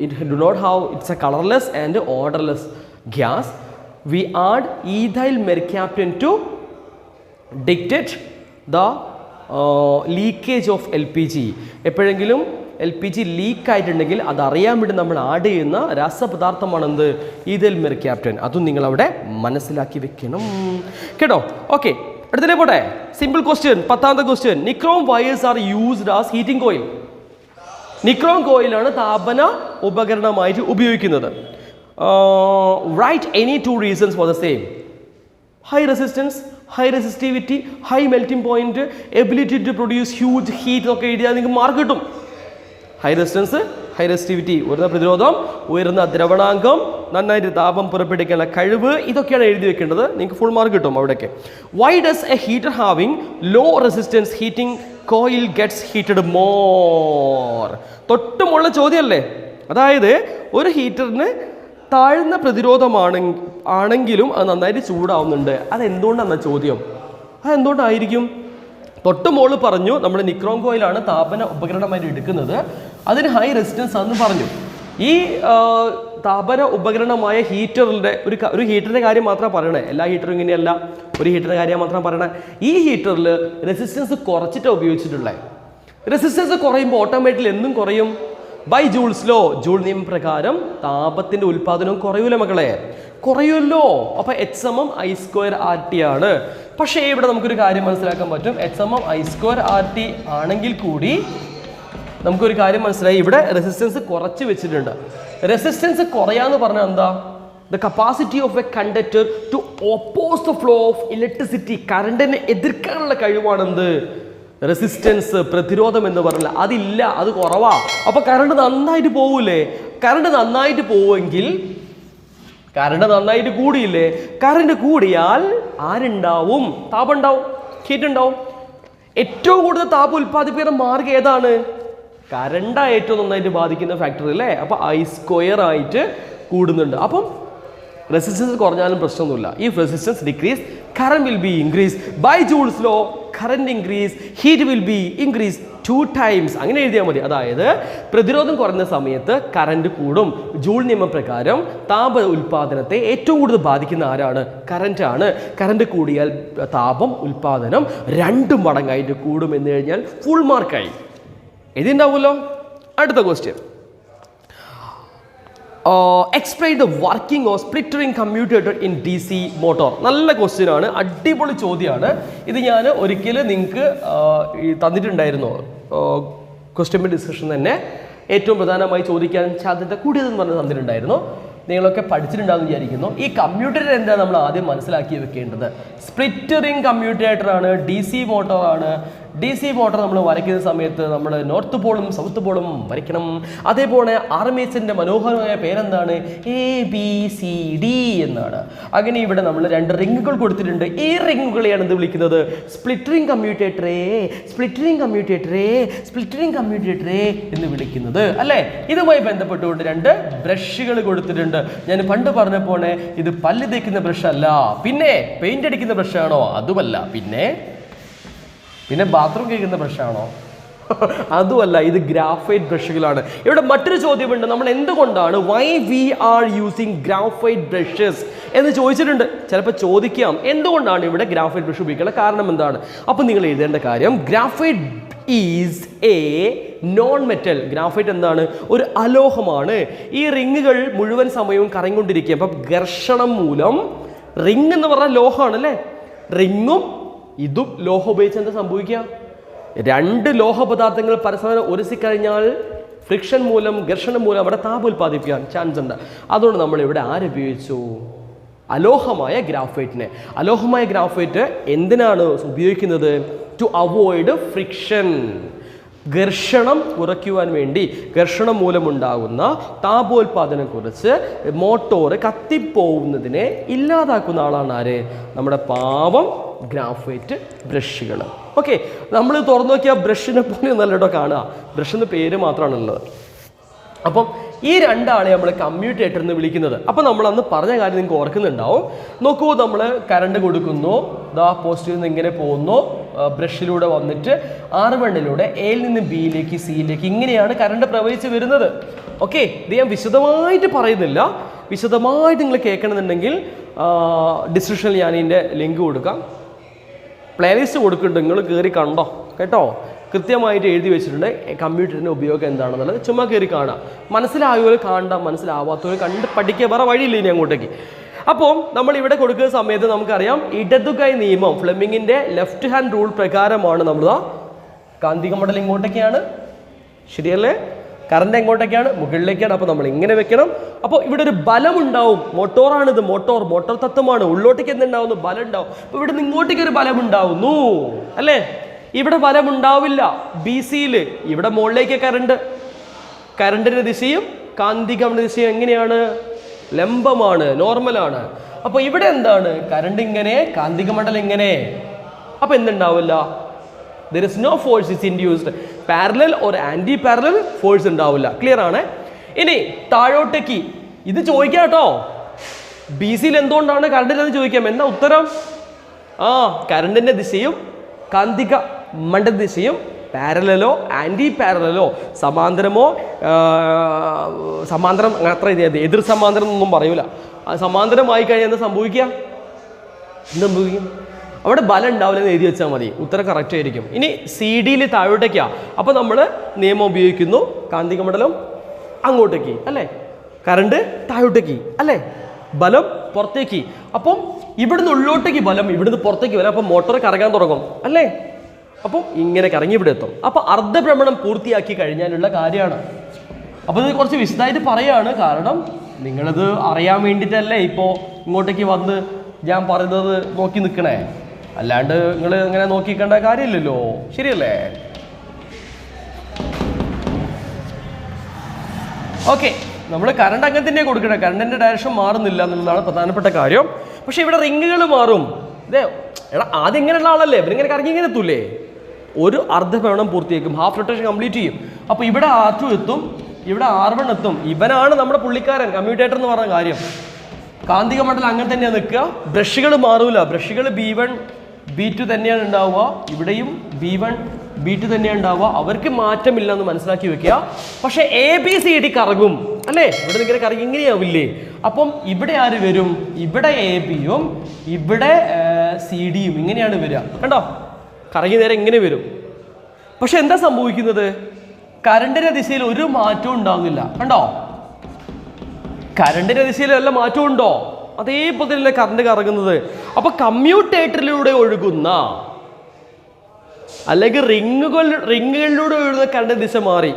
it do not have, it's a colourless and odourless gas. We add ethyl mercaptan to dictate the leakage of LPG. എപ്പോഴെങ്കിലും LPG ലീക്ക് ആയിട്ടുണ്ടെങ്കിൽ അതറിയാൻ വേണ്ടി നമ്മൾ ആഡ് ചെയ്യുന്ന രാസപദാർത്ഥമാണെന്ത്? Ethyl mercaptan. അതും നിങ്ങളവിടെ മനസ്സിലാക്കി വെക്കണം കേട്ടോ. ഓക്കെ, അടുത്തേ പോട്ടെ. സിമ്പിൾ ക്വസ്റ്റ്യൻ, 10ാമത്തെ question. Nichrome wires are used as heating coil. Nichrome കോയിലാണ് താപന ഉപകരണമായിട്ട് ഉപയോഗിക്കുന്നത്. Right any 2 reasons for the same. High resistance, high resistivity, high melting point, ability to produce huge heat ഒക്കെ എഴുതിയാൽ നിങ്ങൾക്ക് മാർക്ക് കിട്ടും. ഹൈ റെസിസ്റ്റൻസ്, ഹൈ റെസിസ്റ്റിവിറ്റി, ഉയർന്ന പ്രതിരോധം, ഉയർന്ന ദ്രവണാങ്കം, നന്നായിട്ട് താപം പുറപ്പെടുവിക്കാനുള്ള കഴിവ്, ഇതൊക്കെയാണ് എഴുതി വെക്കേണ്ടത്. നിങ്ങൾക്ക് ഫുൾ മാർക്ക് കിട്ടും അവിടെയൊക്കെ. Why does a heater having low resistance heating coil gets heated more? തൊട്ടുമുള്ള ചോദ്യമല്ലേ. അതായത് ഒരു ഹീറ്ററിന് താഴ്ന്ന പ്രതിരോധമാണെങ്കിലും അത് നന്നായിട്ട് ചൂടാവുന്നുണ്ട്. അതെന്തുകൊണ്ടാണ് ചോദ്യം? അതെന്തുകൊണ്ടായിരിക്കും? തൊട്ട് മോള് പറഞ്ഞു നമ്മൾ നിക്രോം കോയിലാണ് താപന ഉപകരണമായിട്ട് എടുക്കുന്നത്, അതിന് ഹൈ റെസിസ്റ്റൻസ് ആണെന്ന് പറഞ്ഞു. ഈ താപന ഉപകരണമായ ഹീറ്ററിൻ്റെ ഒരു ഹീറ്ററിൻ്റെ കാര്യം മാത്രമാണ് പറയണേ, എല്ലാ ഹീറ്ററും ഇങ്ങനെയല്ല, ഒരു ഹീറ്ററിൻ്റെ കാര്യം മാത്രമാണ് പറയണേ. ഈ ഹീറ്ററിൽ റെസിസ്റ്റൻസ് കുറച്ചിട്ടാണ് ഉപയോഗിച്ചിട്ടുള്ളത്. റെസിസ്റ്റൻസ് കുറയുമ്പോൾ ഓട്ടോമാറ്റിക്കലി എന്തും കുറയും. ബൈ ജൂൾസ് ലോ, ജൂൾ നിയമം പ്രകാരം താപത്തിൻ്റെ ഉൽപ്പാദനവും കുറയൂല മക്കളെ, കുറയുമല്ലോ. അപ്പോൾ H = I2 ആണ്. പക്ഷേ ഇവിടെ നമുക്കൊരു കാര്യം മനസ്സിലാക്കാൻ പറ്റും. H I2 ആണെങ്കിൽ കൂടി നമുക്കൊരു കാര്യം മനസ്സിലായി, ഇവിടെ റെസിസ്റ്റൻസ് കുറച്ച് വെച്ചിട്ടുണ്ട്. റെസിസ്റ്റൻസ് കുറയാന്ന് പറഞ്ഞാൽ എന്താ? The capacity of a conductor to oppose the flow of electricity. കറണ്ടിനെ എതിർക്കാനുള്ള കഴിവാണെന്ത്? റെസിസ്റ്റൻസ്, പ്രതിരോധം എന്ന് പറഞ്ഞില്ല, അതില്ല, അത് കുറവാ. അപ്പോൾ കറണ്ട് നന്നായിട്ട് പോകൂലേ? കറണ്ട് നന്നായിട്ട് പോവുമെങ്കിൽ കറണ്ട് നന്നായിട്ട് കൂടിയില്ലേ? കറണ്ട് കൂടിയാൽ ആരുണ്ടാവും? താപം ഉണ്ടാവും, ഹീറ്റ് ഉണ്ടാവും. ഏറ്റവും കൂടുതൽ താപം ഉൽപ്പാദിപ്പിക്കുന്ന മാർഗം ഏതാണ്? കറണ്ടാ ഏറ്റവും നന്നായിട്ട് ബാധിക്കുന്ന ഫാക്ടർ അല്ലേ? അപ്പൊ I² ആയിട്ട് കൂടുന്നുണ്ട്. അപ്പം റെസിസ്റ്റൻസ് കുറഞ്ഞാലും പ്രശ്നമൊന്നുമില്ല. If resistance decrease, current will be increase by Joule's law. Current increase, heat will be increase 2 times. അങ്ങനെ എഴുതിയാൽ മതി. അതായത് പ്രതിരോധം കുറഞ്ഞ സമയത്ത് കറന്റ് കൂടും. ജൂൾ നിയമപ്രകാരം താപ ഉൽപാദനത്തെ ഏറ്റവും കൂടുതൽ ബാധിക്കുന്ന ആരാണ്? കറന്റ് ആണ്. കറന്റ് കൂടിയാൽ താപം ഉൽപാദനം 2 മടങ്ങായിട്ട് കൂടും എന്ന് കഴിഞ്ഞാൽ ഫുൾ മാർക്കായി. എഴുതിണ്ടാവുമല്ലോ. അടുത്ത question, explain the working of split ring commutator in DC motor. നല്ല ക്വസ്റ്റ്യൻ ആണ്, അടിപൊളി ചോദ്യമാണ് ഇത്. ഞാൻ ഒരിക്കലും നിങ്ങൾക്ക് തന്നിട്ടുണ്ടായിരുന്നു ക്വസ്റ്റ്യൻ ഡിസ്കഷൻ തന്നെ. ഏറ്റവും പ്രധാനമായി ചോദിക്കാൻ സാധ്യത കൂടിയതെന്ന് പറഞ്ഞ് തന്നിട്ടുണ്ടായിരുന്നു. നിങ്ങളൊക്കെ പഠിച്ചിട്ടുണ്ടാകുമെന്ന് വിചാരിക്കുന്നു. ഈ കമ്മ്യൂട്ടേറ്റർ എന്താ നമ്മൾ ആദ്യം മനസ്സിലാക്കി വെക്കേണ്ടത്? സ്പ്ലിറ്റ് റിംഗ് കമ്മ്യൂട്ടേറ്റർ ആണ്, DC മോട്ടോർ ആണ്. DC മോട്ടോർ നമ്മൾ വരയ്ക്കുന്ന സമയത്ത് നമ്മൾ നോർത്ത് പോളും സൗത്ത് പോളും വരയ്ക്കണം. അതേപോലെ ആർമേച്ചറിന്റെ മനോഹരമായ പേരെന്താണ്? ABCD എന്നാണ്. അങ്ങനെ ഇവിടെ നമ്മൾ 2 റിങ്ങുകൾ കൊടുത്തിട്ടുണ്ട്. ഈ റിങ്ങുകളെയാണ് എന്ത് വിളിക്കുന്നത്? സ്പ്ലിറ്റ് റിംഗ് കമ്മ്യൂട്ടേറ്ററേ, സ്പ്ലിറ്റ് റിംഗ് കമ്മ്യൂട്ടേറ്ററേ, സ്പ്ലിറ്റ് റിംഗ് കമ്മ്യൂട്ടേറ്ററേ എന്ന് വിളിക്കുന്നത് അല്ലേ? ഇതുമായി ബന്ധപ്പെട്ടുകൊണ്ട് 2 ബ്രഷുകൾ കൊടുത്തിട്ടുണ്ട്. ഞാൻ പണ്ട് പറഞ്ഞ പോലെ ഇത് പല്ല് തേക്കുന്ന ബ്രഷ് അല്ല, പിന്നെ പെയിന്റ് അടിക്കുന്ന ബ്രഷാണോ? അതുമല്ല. പിന്നെ ബാത്റൂം കഴിക്കുന്ന ബ്രഷാണോ? അതുമല്ല. ഇത് ഗ്രാഫൈറ്റ് ബ്രഷുകളാണ്. ഇവിടെ മറ്റൊരു ചോദ്യമുണ്ട്, നമ്മൾ എന്തുകൊണ്ടാണ് why we are using graphite brushes എന്ന് ചോദിച്ചിട്ടുണ്ട്. ചിലപ്പോൾ ചോദിക്കാം എന്തുകൊണ്ടാണ് ഇവിടെ ഗ്രാഫൈറ്റ് ബ്രഷ് ഉപയോഗിക്കുന്നത്, കാരണം എന്താണ്? അപ്പം നിങ്ങൾ എഴുതേണ്ട കാര്യം, graphite is A non metal. Graphite എന്താണ്? ഒരു അലോഹമാണ്. ഈ റിങ്ങുകൾ മുഴുവൻ സമയവും കറങ്ങിക്കൊണ്ടിരിക്കുക. അപ്പം ഘർഷണം മൂലം, റിങ് എന്ന് പറഞ്ഞാൽ ലോഹമാണ് അല്ലേ? റിങ്ങും ഇതും ലോഹം ഉപയോഗിച്ച് എന്താ സംഭവിക്കുക? 2 ലോഹ പദാർത്ഥങ്ങൾ പരസ്പരം ഉരസിക്കഴിഞ്ഞാൽ ഫ്രിക്ഷൻ മൂലം, ഘർഷണം മൂലം അവിടെ താപം ഉൽപ്പാദിപ്പിക്കാൻ ചാൻസ് ഉണ്ട്. അതുകൊണ്ട് നമ്മൾ ഇവിടെ ആരുപയോഗിച്ചു? അലോഹമായ ഗ്രാഫൈറ്റിനെ. അലോഹമായ ഗ്രാഫൈറ്റ് എന്തിനാണ് ഉപയോഗിക്കുന്നത്? To avoid friction. ഘർഷണം കുറയ്ക്കുവാൻ വേണ്ടി, ഘർഷണം മൂലമുണ്ടാകുന്ന താപോൽപാദനം കുറിച്ച് മോട്ടോർ കത്തിപ്പോവുന്നതിനെ ഇല്ലാതാക്കുന്ന ആളാണ് ആര്? നമ്മുടെ പാവം ഗ്രാഫൈറ്റ് ബ്രഷുകൾ. ഓക്കെ, നമ്മൾ തുറന്നു നോക്കിയാൽ ബ്രഷിനെ പോലെ നല്ലട്ടോ കാണുക. ബ്രഷിന് പേര് മാത്രമാണുള്ളത്. അപ്പം ഈ 2 ആളെ നമ്മൾ കമ്മ്യൂട്ടേറ്റർ എന്ന് വിളിക്കുന്നത്. അപ്പം നമ്മൾ അന്ന് പറഞ്ഞ കാര്യം നിങ്ങൾക്ക് ഓർക്കുന്നുണ്ടാവും. നോക്കൂ, നമ്മൾ കറണ്ട് കൊടുക്കുന്നു, പോസ്റ്റിൽ നിന്ന് ഇങ്ങനെ പോകുന്നു, ബ്രഷിലൂടെ വന്നിട്ട് R1 എയിൽ നിന്ന് ബിയിലേക്ക് സിയിലേക്ക് ഇങ്ങനെയാണ് കറണ്ട് പ്രവഹിച്ച് വരുന്നത്. ഓക്കെ, ഇത് ഞാൻ വിശദമായിട്ട് പറയുന്നില്ല. വിശദമായിട്ട് നിങ്ങൾ കേൾക്കണമെന്നുണ്ടെങ്കിൽ ഡിസ്ക്രിപ്ഷനിൽ ഞാൻ ഇതിൻ്റെ ലിങ്ക് കൊടുക്കാം, പ്ലേലിസ്റ്റ് കൊടുക്കുന്നുണ്ട്, നിങ്ങൾ കയറി കണ്ടോ കേട്ടോ. കൃത്യമായിട്ട് എഴുതി വെച്ചിട്ടുണ്ട് കമ്പ്യൂട്ടറിൻ്റെ ഉപയോഗം എന്താണെന്നുള്ളത്. ചുമ്മാ കയറി കാണാം. മനസ്സിലായവർ കാണണ്ട, മനസ്സിലാവാത്തവർ കണ്ട് പഠിക്കുക, വേറെ വഴിയില്ല ഇനി അങ്ങോട്ടേക്ക്. അപ്പോൾ നമ്മൾ ഇവിടെ കൊടുക്കുന്ന സമയത്ത് നമുക്കറിയാം ഇടതുകൈ നിയമം, ഫ്ലെമിങ്ങിൻ്റെ ലെഫ്റ്റ് ഹാൻഡ് റൂൾ പ്രകാരമാണ് നമ്മൾ കാന്തിക മണ്ഡലം ഇങ്ങോട്ടേക്കാണ്, ശരിയല്ലേ? കറണ്ട് എങ്ങോട്ടേക്കാണ്? മുകളിലേക്കാണ്. അപ്പോൾ നമ്മൾ ഇങ്ങനെ വെക്കണം. അപ്പോൾ ഇവിടെ ഒരു ബലം ഉണ്ടാവും. മോട്ടോറാണിത്, മോട്ടോർ തത്വമാണ്. ഉള്ളോട്ടേക്ക് എന്തുണ്ടാവുന്നു? ബലം ഉണ്ടാവും. അപ്പോൾ ഇവിടെ നിന്ന് ഇങ്ങോട്ടേക്ക് ഒരു ബലം ഉണ്ടാവുന്നു അല്ലേ? ഇവിടെ ബലം ഉണ്ടാവില്ല. BCയിൽ ഇവിടെ മുകളിലേക്ക് കറണ്ടിൻ്റെ ദിശയും കാന്തികയുടെ ദിശയും എങ്ങനെയാണ്? ലംബമാണ്, നോർമലാണ്. അപ്പോൾ ഇവിടെ എന്താണ്? കറണ്ട് ഇങ്ങനെ, കാന്തിക മണ്ഡലം ഇങ്ങനെ. അപ്പോൾ എന്തുണ്ടാവില്ല? there is no force is induced. Parallel or anti parallel force ഉണ്ടാവില്ല. ക്ലിയർ ആണ്? ഇനി താഴോട്ടേക്ക് ഇത് ചോദിക്കാം കേട്ടോ. BCയിൽ എന്തുകൊണ്ടാണ് കറണ്ടില്ലെന്ന് ചോദിക്കാം. എന്താ ഉത്തരം? കറണ്ടിൻ്റെ ദിശയും കാന്തിക മണ്ഡല ദിശയും പാരലലോ ആന്റി പാരലലോ സമാന്തരമോ, സമാന്തരം അത്ര എതിർ സമാന്തരം എന്നൊന്നും പറയൂല. സമാന്തരമായി കഴിഞ്ഞാൽ എന്താ സംഭവിക്കുക? എന്ത് സംഭവിക്കും? അവിടെ ബലം ഉണ്ടാവില്ലെന്ന് എഴുതി വെച്ചാൽ മതി. ഉത്തരം കറക്റ്റ് ആയിരിക്കും. ഇനി CD താഴോട്ടേക്കാണ്. അപ്പോൾ നമ്മൾ നിയമം ഉപയോഗിക്കുന്നു, കാന്തിക മണ്ഡലം അങ്ങോട്ടേക്ക് അല്ലേ, കറണ്ട് താഴോട്ടേക്ക് അല്ലേ, ബലം പുറത്തേക്ക്. അപ്പം ഇവിടുന്ന് ഉള്ളോട്ടേക്ക് ബലം, ഇവിടുന്ന് പുറത്തേക്ക് ബലം. അപ്പം മോട്ടോർ കറങ്ങാൻ തുടങ്ങും അല്ലേ? അപ്പം ഇങ്ങനെ കറങ്ങി ഇവിടെ എത്തും. അപ്പം അർദ്ധഭ്രമണം പൂർത്തിയാക്കി കഴിഞ്ഞാലുള്ള കാര്യമാണ്. അപ്പോൾ ഇത് കുറച്ച് വിശദമായിട്ട് പറയുകയാണ്, കാരണം നിങ്ങളിത് അറിയാൻ വേണ്ടിയിട്ടല്ലേ ഇപ്പോൾ ഇങ്ങോട്ടേക്ക് വന്ന് ഞാൻ പറയുന്നത് നോക്കി നിൽക്കണേ. അല്ലാണ്ട് നിങ്ങൾ ഇങ്ങനെ നോക്കിക്കേണ്ട കാര്യമില്ലല്ലോ, ശരിയല്ലേ? ഓക്കെ, നമ്മൾ കറണ്ട് അങ്ങനെ തന്നെ കൊടുക്കണം, കറണ്ടിന്റെ ഡയറക്ഷൻ മാറുന്നില്ല എന്നുള്ളതാണ് പ്രധാനപ്പെട്ട കാര്യം. പക്ഷെ ഇവിടെ റിങ്ങുകൾ മാറും. ഇതേ എടാ ആദ്യം ഇങ്ങനെയുള്ള ആളല്ലേ, ഇവരിങ്ങനെ കറങ്ങി ഇങ്ങനെ എത്തൂലേ, ഒരു അർദ്ധഭ്രമണം പൂർത്തിയാക്കും, ഹാഫ് റൊട്ടേഷൻ കംപ്ലീറ്റ് ചെയ്യും. അപ്പോൾ ഇവിടെ R2 എത്തും, ഇവിടെ R1 എത്തും. ഇവനാണ് നമ്മുടെ പുള്ളിക്കാരൻ, കമ്മ്യൂട്ടേറ്റർ എന്ന് പറഞ്ഞ കാര്യം. കാന്തിക മണ്ഡലം അങ്ങനെ തന്നെയാണ് നിൽക്കുക, ബ്രഷുകൾ മാറൂല. ബ്രഷുകൾ B1 B2 തന്നെയാണ് ഉണ്ടാവുക, ഇവിടെയും B1 B2 തന്നെയാണ് ഉണ്ടാവുക. അവർക്ക് മാറ്റമില്ല എന്ന് മനസ്സിലാക്കി വെക്കുക. പക്ഷെ ABCD കറങ്ങും അല്ലേ, ഇവിടെ ഇങ്ങനെ കറങ്ങി ഇങ്ങനെയാവില്ലേ. അപ്പം ഇവിടെ ആര് വരും, ഇവിടെ AB-യും ഇവിടെ CD-യും ഇങ്ങനെയാണ് വരിക. കണ്ടോ, കറങ്ങി നേരെ ഇങ്ങനെ വരും. പക്ഷെ എന്താ സംഭവിക്കുന്നത്, കറണ്ടിന്റെ ദിശയിൽ ഒരു മാറ്റവും ഉണ്ടാകുന്നില്ല. കണ്ടോ, കറണ്ടിന്റെ ദിശയിൽ വല്ല മാറ്റവും ഉണ്ടോ, അതേപോലെ തന്നെ കറണ്ട് കറങ്ങുന്നത്. അപ്പൊ കമ്മ്യൂട്ടേറ്ററിലൂടെ ഒഴുകുന്ന അല്ലെങ്കിൽ റിങ്ങുകളിലൂടെ ഒഴുകുന്ന കറണ്ട് ദിശ മാറി.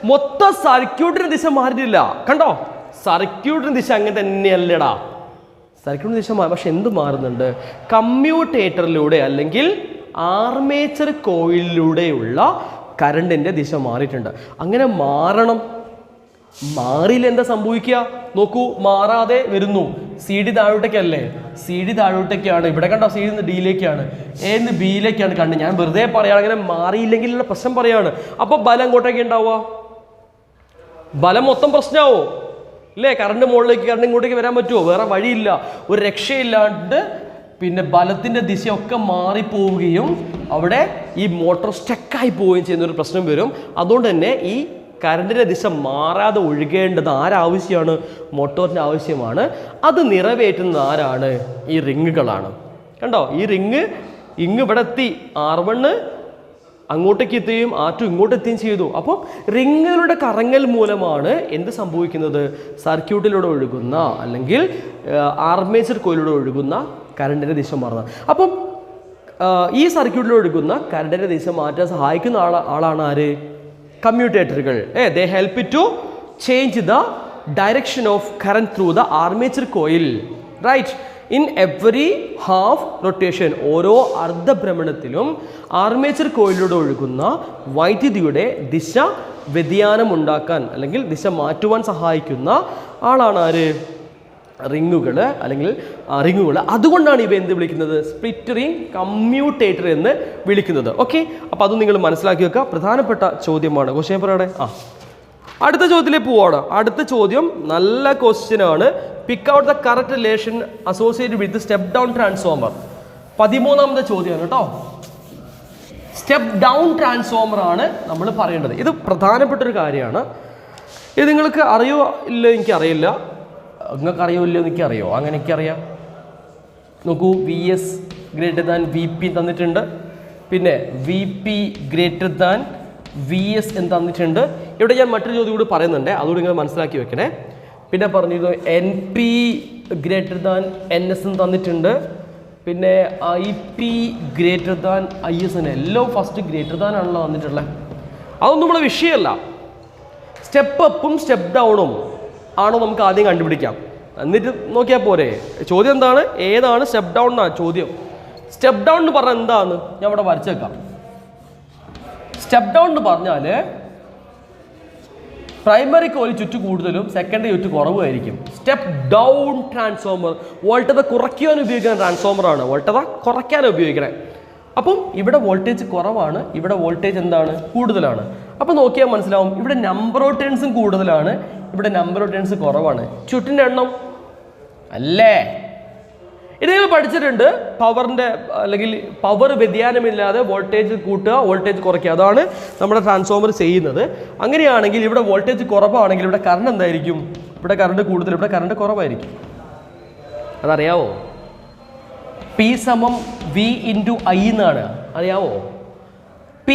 മൊത്തം സർക്യൂട്ടിന്റെ ദിശ മാറിയിട്ടില്ല. കണ്ടോ, സർക്യൂട്ടിന്റെ ദിശ അങ്ങനെ തന്നെയല്ലടാ, സർക്യൂട്ടിന്റെ ദിശ മാറി. പക്ഷെ എന്ത് മാറുന്നുണ്ട്, കമ്മ്യൂട്ടേറ്ററിലൂടെ അല്ലെങ്കിൽ ആർമേച്ചർ കോയിലിലൂടെയുള്ള കറണ്ടിന്റെ ദിശ മാറിയിട്ടുണ്ട്. അങ്ങനെ മാറണം, മാറിയില്ല എന്താ സംഭവിക്കുക നോക്കൂ, മാറാതെ വരുന്നു. CD താഴോട്ടേക്കല്ലേ, CD താഴോട്ടേക്കാണ്. ഇവിടെ കണ്ടോ, CD ഡിയിലേക്കാണ്, എന്ന് ബിയിലേക്കാണ് കണ്ട്. ഞാൻ വെറുതെ പറയാണ്, അങ്ങനെ മാറിയില്ലെങ്കിലുള്ള പ്രശ്നം പറയാണ്. അപ്പൊ ബലം അങ്ങോട്ടേക്ക് ഉണ്ടാവുക, ബലം മൊത്തം പ്രശ്നമാവോ ഇല്ലേ, കറണ്ട് മുകളിലേക്ക് കറണ്ട് ഇങ്ങോട്ടേക്ക് വരാൻ പറ്റുമോ, വേറെ വഴിയില്ല, ഒരു രക്ഷയില്ലാണ്ട് പിന്നെ ബലത്തിന്റെ ദിശയൊക്കെ മാറിപ്പോവുകയും അവിടെ ഈ മോട്ടോർ സ്റ്റക്കായി പോവുകയും ചെയ്യുന്ന ഒരു പ്രശ്നം വരും. അതുകൊണ്ട് തന്നെ ഈ കറണ്ടിന്റെ ദിശ മാറാതെ ഒഴുകേണ്ടത് ആരാവശ്യമാണ്, മോട്ടോറിന്റെ ആവശ്യമാണ്. അത് നിറവേറ്റുന്നത് ആരാണ്, ഈ റിങ്ങുകളാണ്. കണ്ടോ, ഈ റിങ് ഇവിടെ എത്തി, R1 അങ്ങോട്ടേക്ക് എത്തുകയും R2 ഇങ്ങോട്ട് എത്തുകയും ചെയ്തു. അപ്പോൾ റിങ്ങുകളുടെ കറങ്ങൽ മൂലമാണ് എന്ത് സംഭവിക്കുന്നത്, സർക്യൂട്ടിലൂടെ ഒഴുകുന്ന അല്ലെങ്കിൽ ആർമേച്ചർ കോയിലൂടെ ഒഴുകുന്ന കറണ്ടിന്റെ ദിശ മാറുന്നത്. അപ്പം ഈ സർക്യൂട്ടിലൂടെ ഒഴുകുന്ന കറണ്ടിന്റെ ദിശ മാറ്റാൻ സഹായിക്കുന്ന ആളാണ് ആര്, കമ്മ്യൂട്ടേറ്ററുകൾ. They help it to change the direction of current through the armature coil, right, in every half rotation. ഓരോ അർദ്ധഭ്രമണത്തിലും ആർമേച്ചർ കോയിലൂടെ ഒഴുകുന്ന വൈദ്യുതിയുടെ ദിശ വ്യതിയാനം ഉണ്ടാക്കാൻ അല്ലെങ്കിൽ ദിശ മാറ്റുവാൻ സഹായിക്കുന്ന ആളാണ് ആര്, റിങ്ങുകൾ അല്ലെങ്കിൽ റിങ്ങുകൾ. അതുകൊണ്ടാണ് ഇവ എന്ത് വിളിക്കുന്നത്, സ്പ്ലിറ്റ് റിംഗ് കമ്മ്യൂട്ടേറ്റർ എന്ന് വിളിക്കുന്നത്. ഓക്കെ, അപ്പോൾ അത് നിങ്ങൾ മനസ്സിലാക്കി വെക്കുക, പ്രധാനപ്പെട്ട ചോദ്യമാണ്. ക്വസ്റ്റ്യൻ പറയണേ. അടുത്ത ചോദ്യത്തിലേക്ക് പോവാണ്. അടുത്ത ചോദ്യം നല്ല ക്വസ്റ്റ്യൻ ആണ്. Pick out the correct relation associated with step down transformer. 13ാമത്തെ ചോദ്യമാണ് കേട്ടോ. സ്റ്റെപ്പ് ഡൗൺ ട്രാൻസ്ഫോമർ ആണ് നമ്മൾ പറയേണ്ടത്. ഇത് പ്രധാനപ്പെട്ട ഒരു കാര്യമാണ്. ഇത് നിങ്ങൾക്ക് അറിയോ ഇല്ല എനിക്കറിയില്ല, നിങ്ങൾക്ക് അറിയോ ഇല്ലയോ എനിക്കറിയോ, അങ്ങനെയൊക്കെ അറിയാം. നോക്കൂ, VS > VP തന്നിട്ടുണ്ട്, പിന്നെ VP > VS എന്ന് തന്നിട്ടുണ്ട്. ഇവിടെ ഞാൻ മറ്റൊരു ചോദ്യം കൂടി പറയുന്നുണ്ട്, അതുകൂടി നിങ്ങൾ മനസ്സിലാക്കി വെക്കണേ. പിന്നെ പറഞ്ഞിരുന്നു NP > NS എന്ന് തന്നിട്ടുണ്ട്, പിന്നെ IP > IS എന്ന്. എല്ലാം ഫസ്റ്റ് ഗ്രേറ്റർ ആണല്ലോ തന്നിട്ടുള്ളത്. അതൊന്നും നമ്മുടെ വിഷയമല്ല. സ്റ്റെപ്പ് അപ്പും സ്റ്റെപ്പ് ഡൗണും ആണോ നമുക്ക് ആദ്യം കണ്ടുപിടിക്കാം, എന്നിട്ട് നോക്കിയാൽ പോരെ. ചോദ്യം എന്താണ്, ഏതാണ് സ്റ്റെപ്പ് ഡൗൺ എന്നാണ് ചോദ്യം. സ്റ്റെപ്പ് ഡൗൺ എന്ന് പറഞ്ഞാൽ എന്താണ്, ഞാൻ ഇവിടെ വരച്ചേക്കാം. സ്റ്റെപ്പ് ഡൗൺ എന്ന് പറഞ്ഞാൽ പ്രൈമറി കോയിൽ ചുറ്റ് കൂടുതലും സെക്കൻഡറി ചുറ്റ് കുറവുമായിരിക്കും. സ്റ്റെപ്പ് ഡൗൺ ട്രാൻസ്ഫോമർ വോൾട്ടത കുറയ്ക്കാൻ ഉപയോഗിക്കുന്ന ട്രാൻസ്ഫോമറാണ്, വോൾട്ടത കുറയ്ക്കാൻ ഉപയോഗിക്കണേ. അപ്പം ഇവിടെ വോൾട്ടേജ് കുറവാണ്, ഇവിടെ വോൾട്ടേജ് എന്താണ്, കൂടുതലാണ്. അപ്പം നോക്കിയാൽ മനസ്സിലാവും, ഇവിടെ നമ്പർ ഓഫ് ടേൺസും കൂടുതലാണ്, ഇവിടെ നമ്പർ ഓഫ് ടേൺസ് കുറവാണ്. ചുറ്റിൻ്റെ എണ്ണം അല്ലേ. ഇത് നിങ്ങൾ പഠിച്ചിട്ടുണ്ട്, പവറിൻ്റെ അല്ലെങ്കിൽ പവർ വ്യതിയാനമില്ലാതെ വോൾട്ടേജ് കൂട്ടുക, വോൾട്ടേജ് കുറയ്ക്കുക, അതാണ് നമ്മുടെ ട്രാൻസ്ഫോമർ ചെയ്യുന്നത്. അങ്ങനെയാണെങ്കിൽ ഇവിടെ വോൾട്ടേജ് കുറവാണെങ്കിൽ ഇവിടെ കറണ്ട് എന്തായിരിക്കും, ഇവിടെ കറണ്ട് കൂടുതൽ, ഇവിടെ കറണ്ട് കുറവായിരിക്കും. അതറിയാവോ? P = V × I എന്നാണ്, അറിയാവോ? P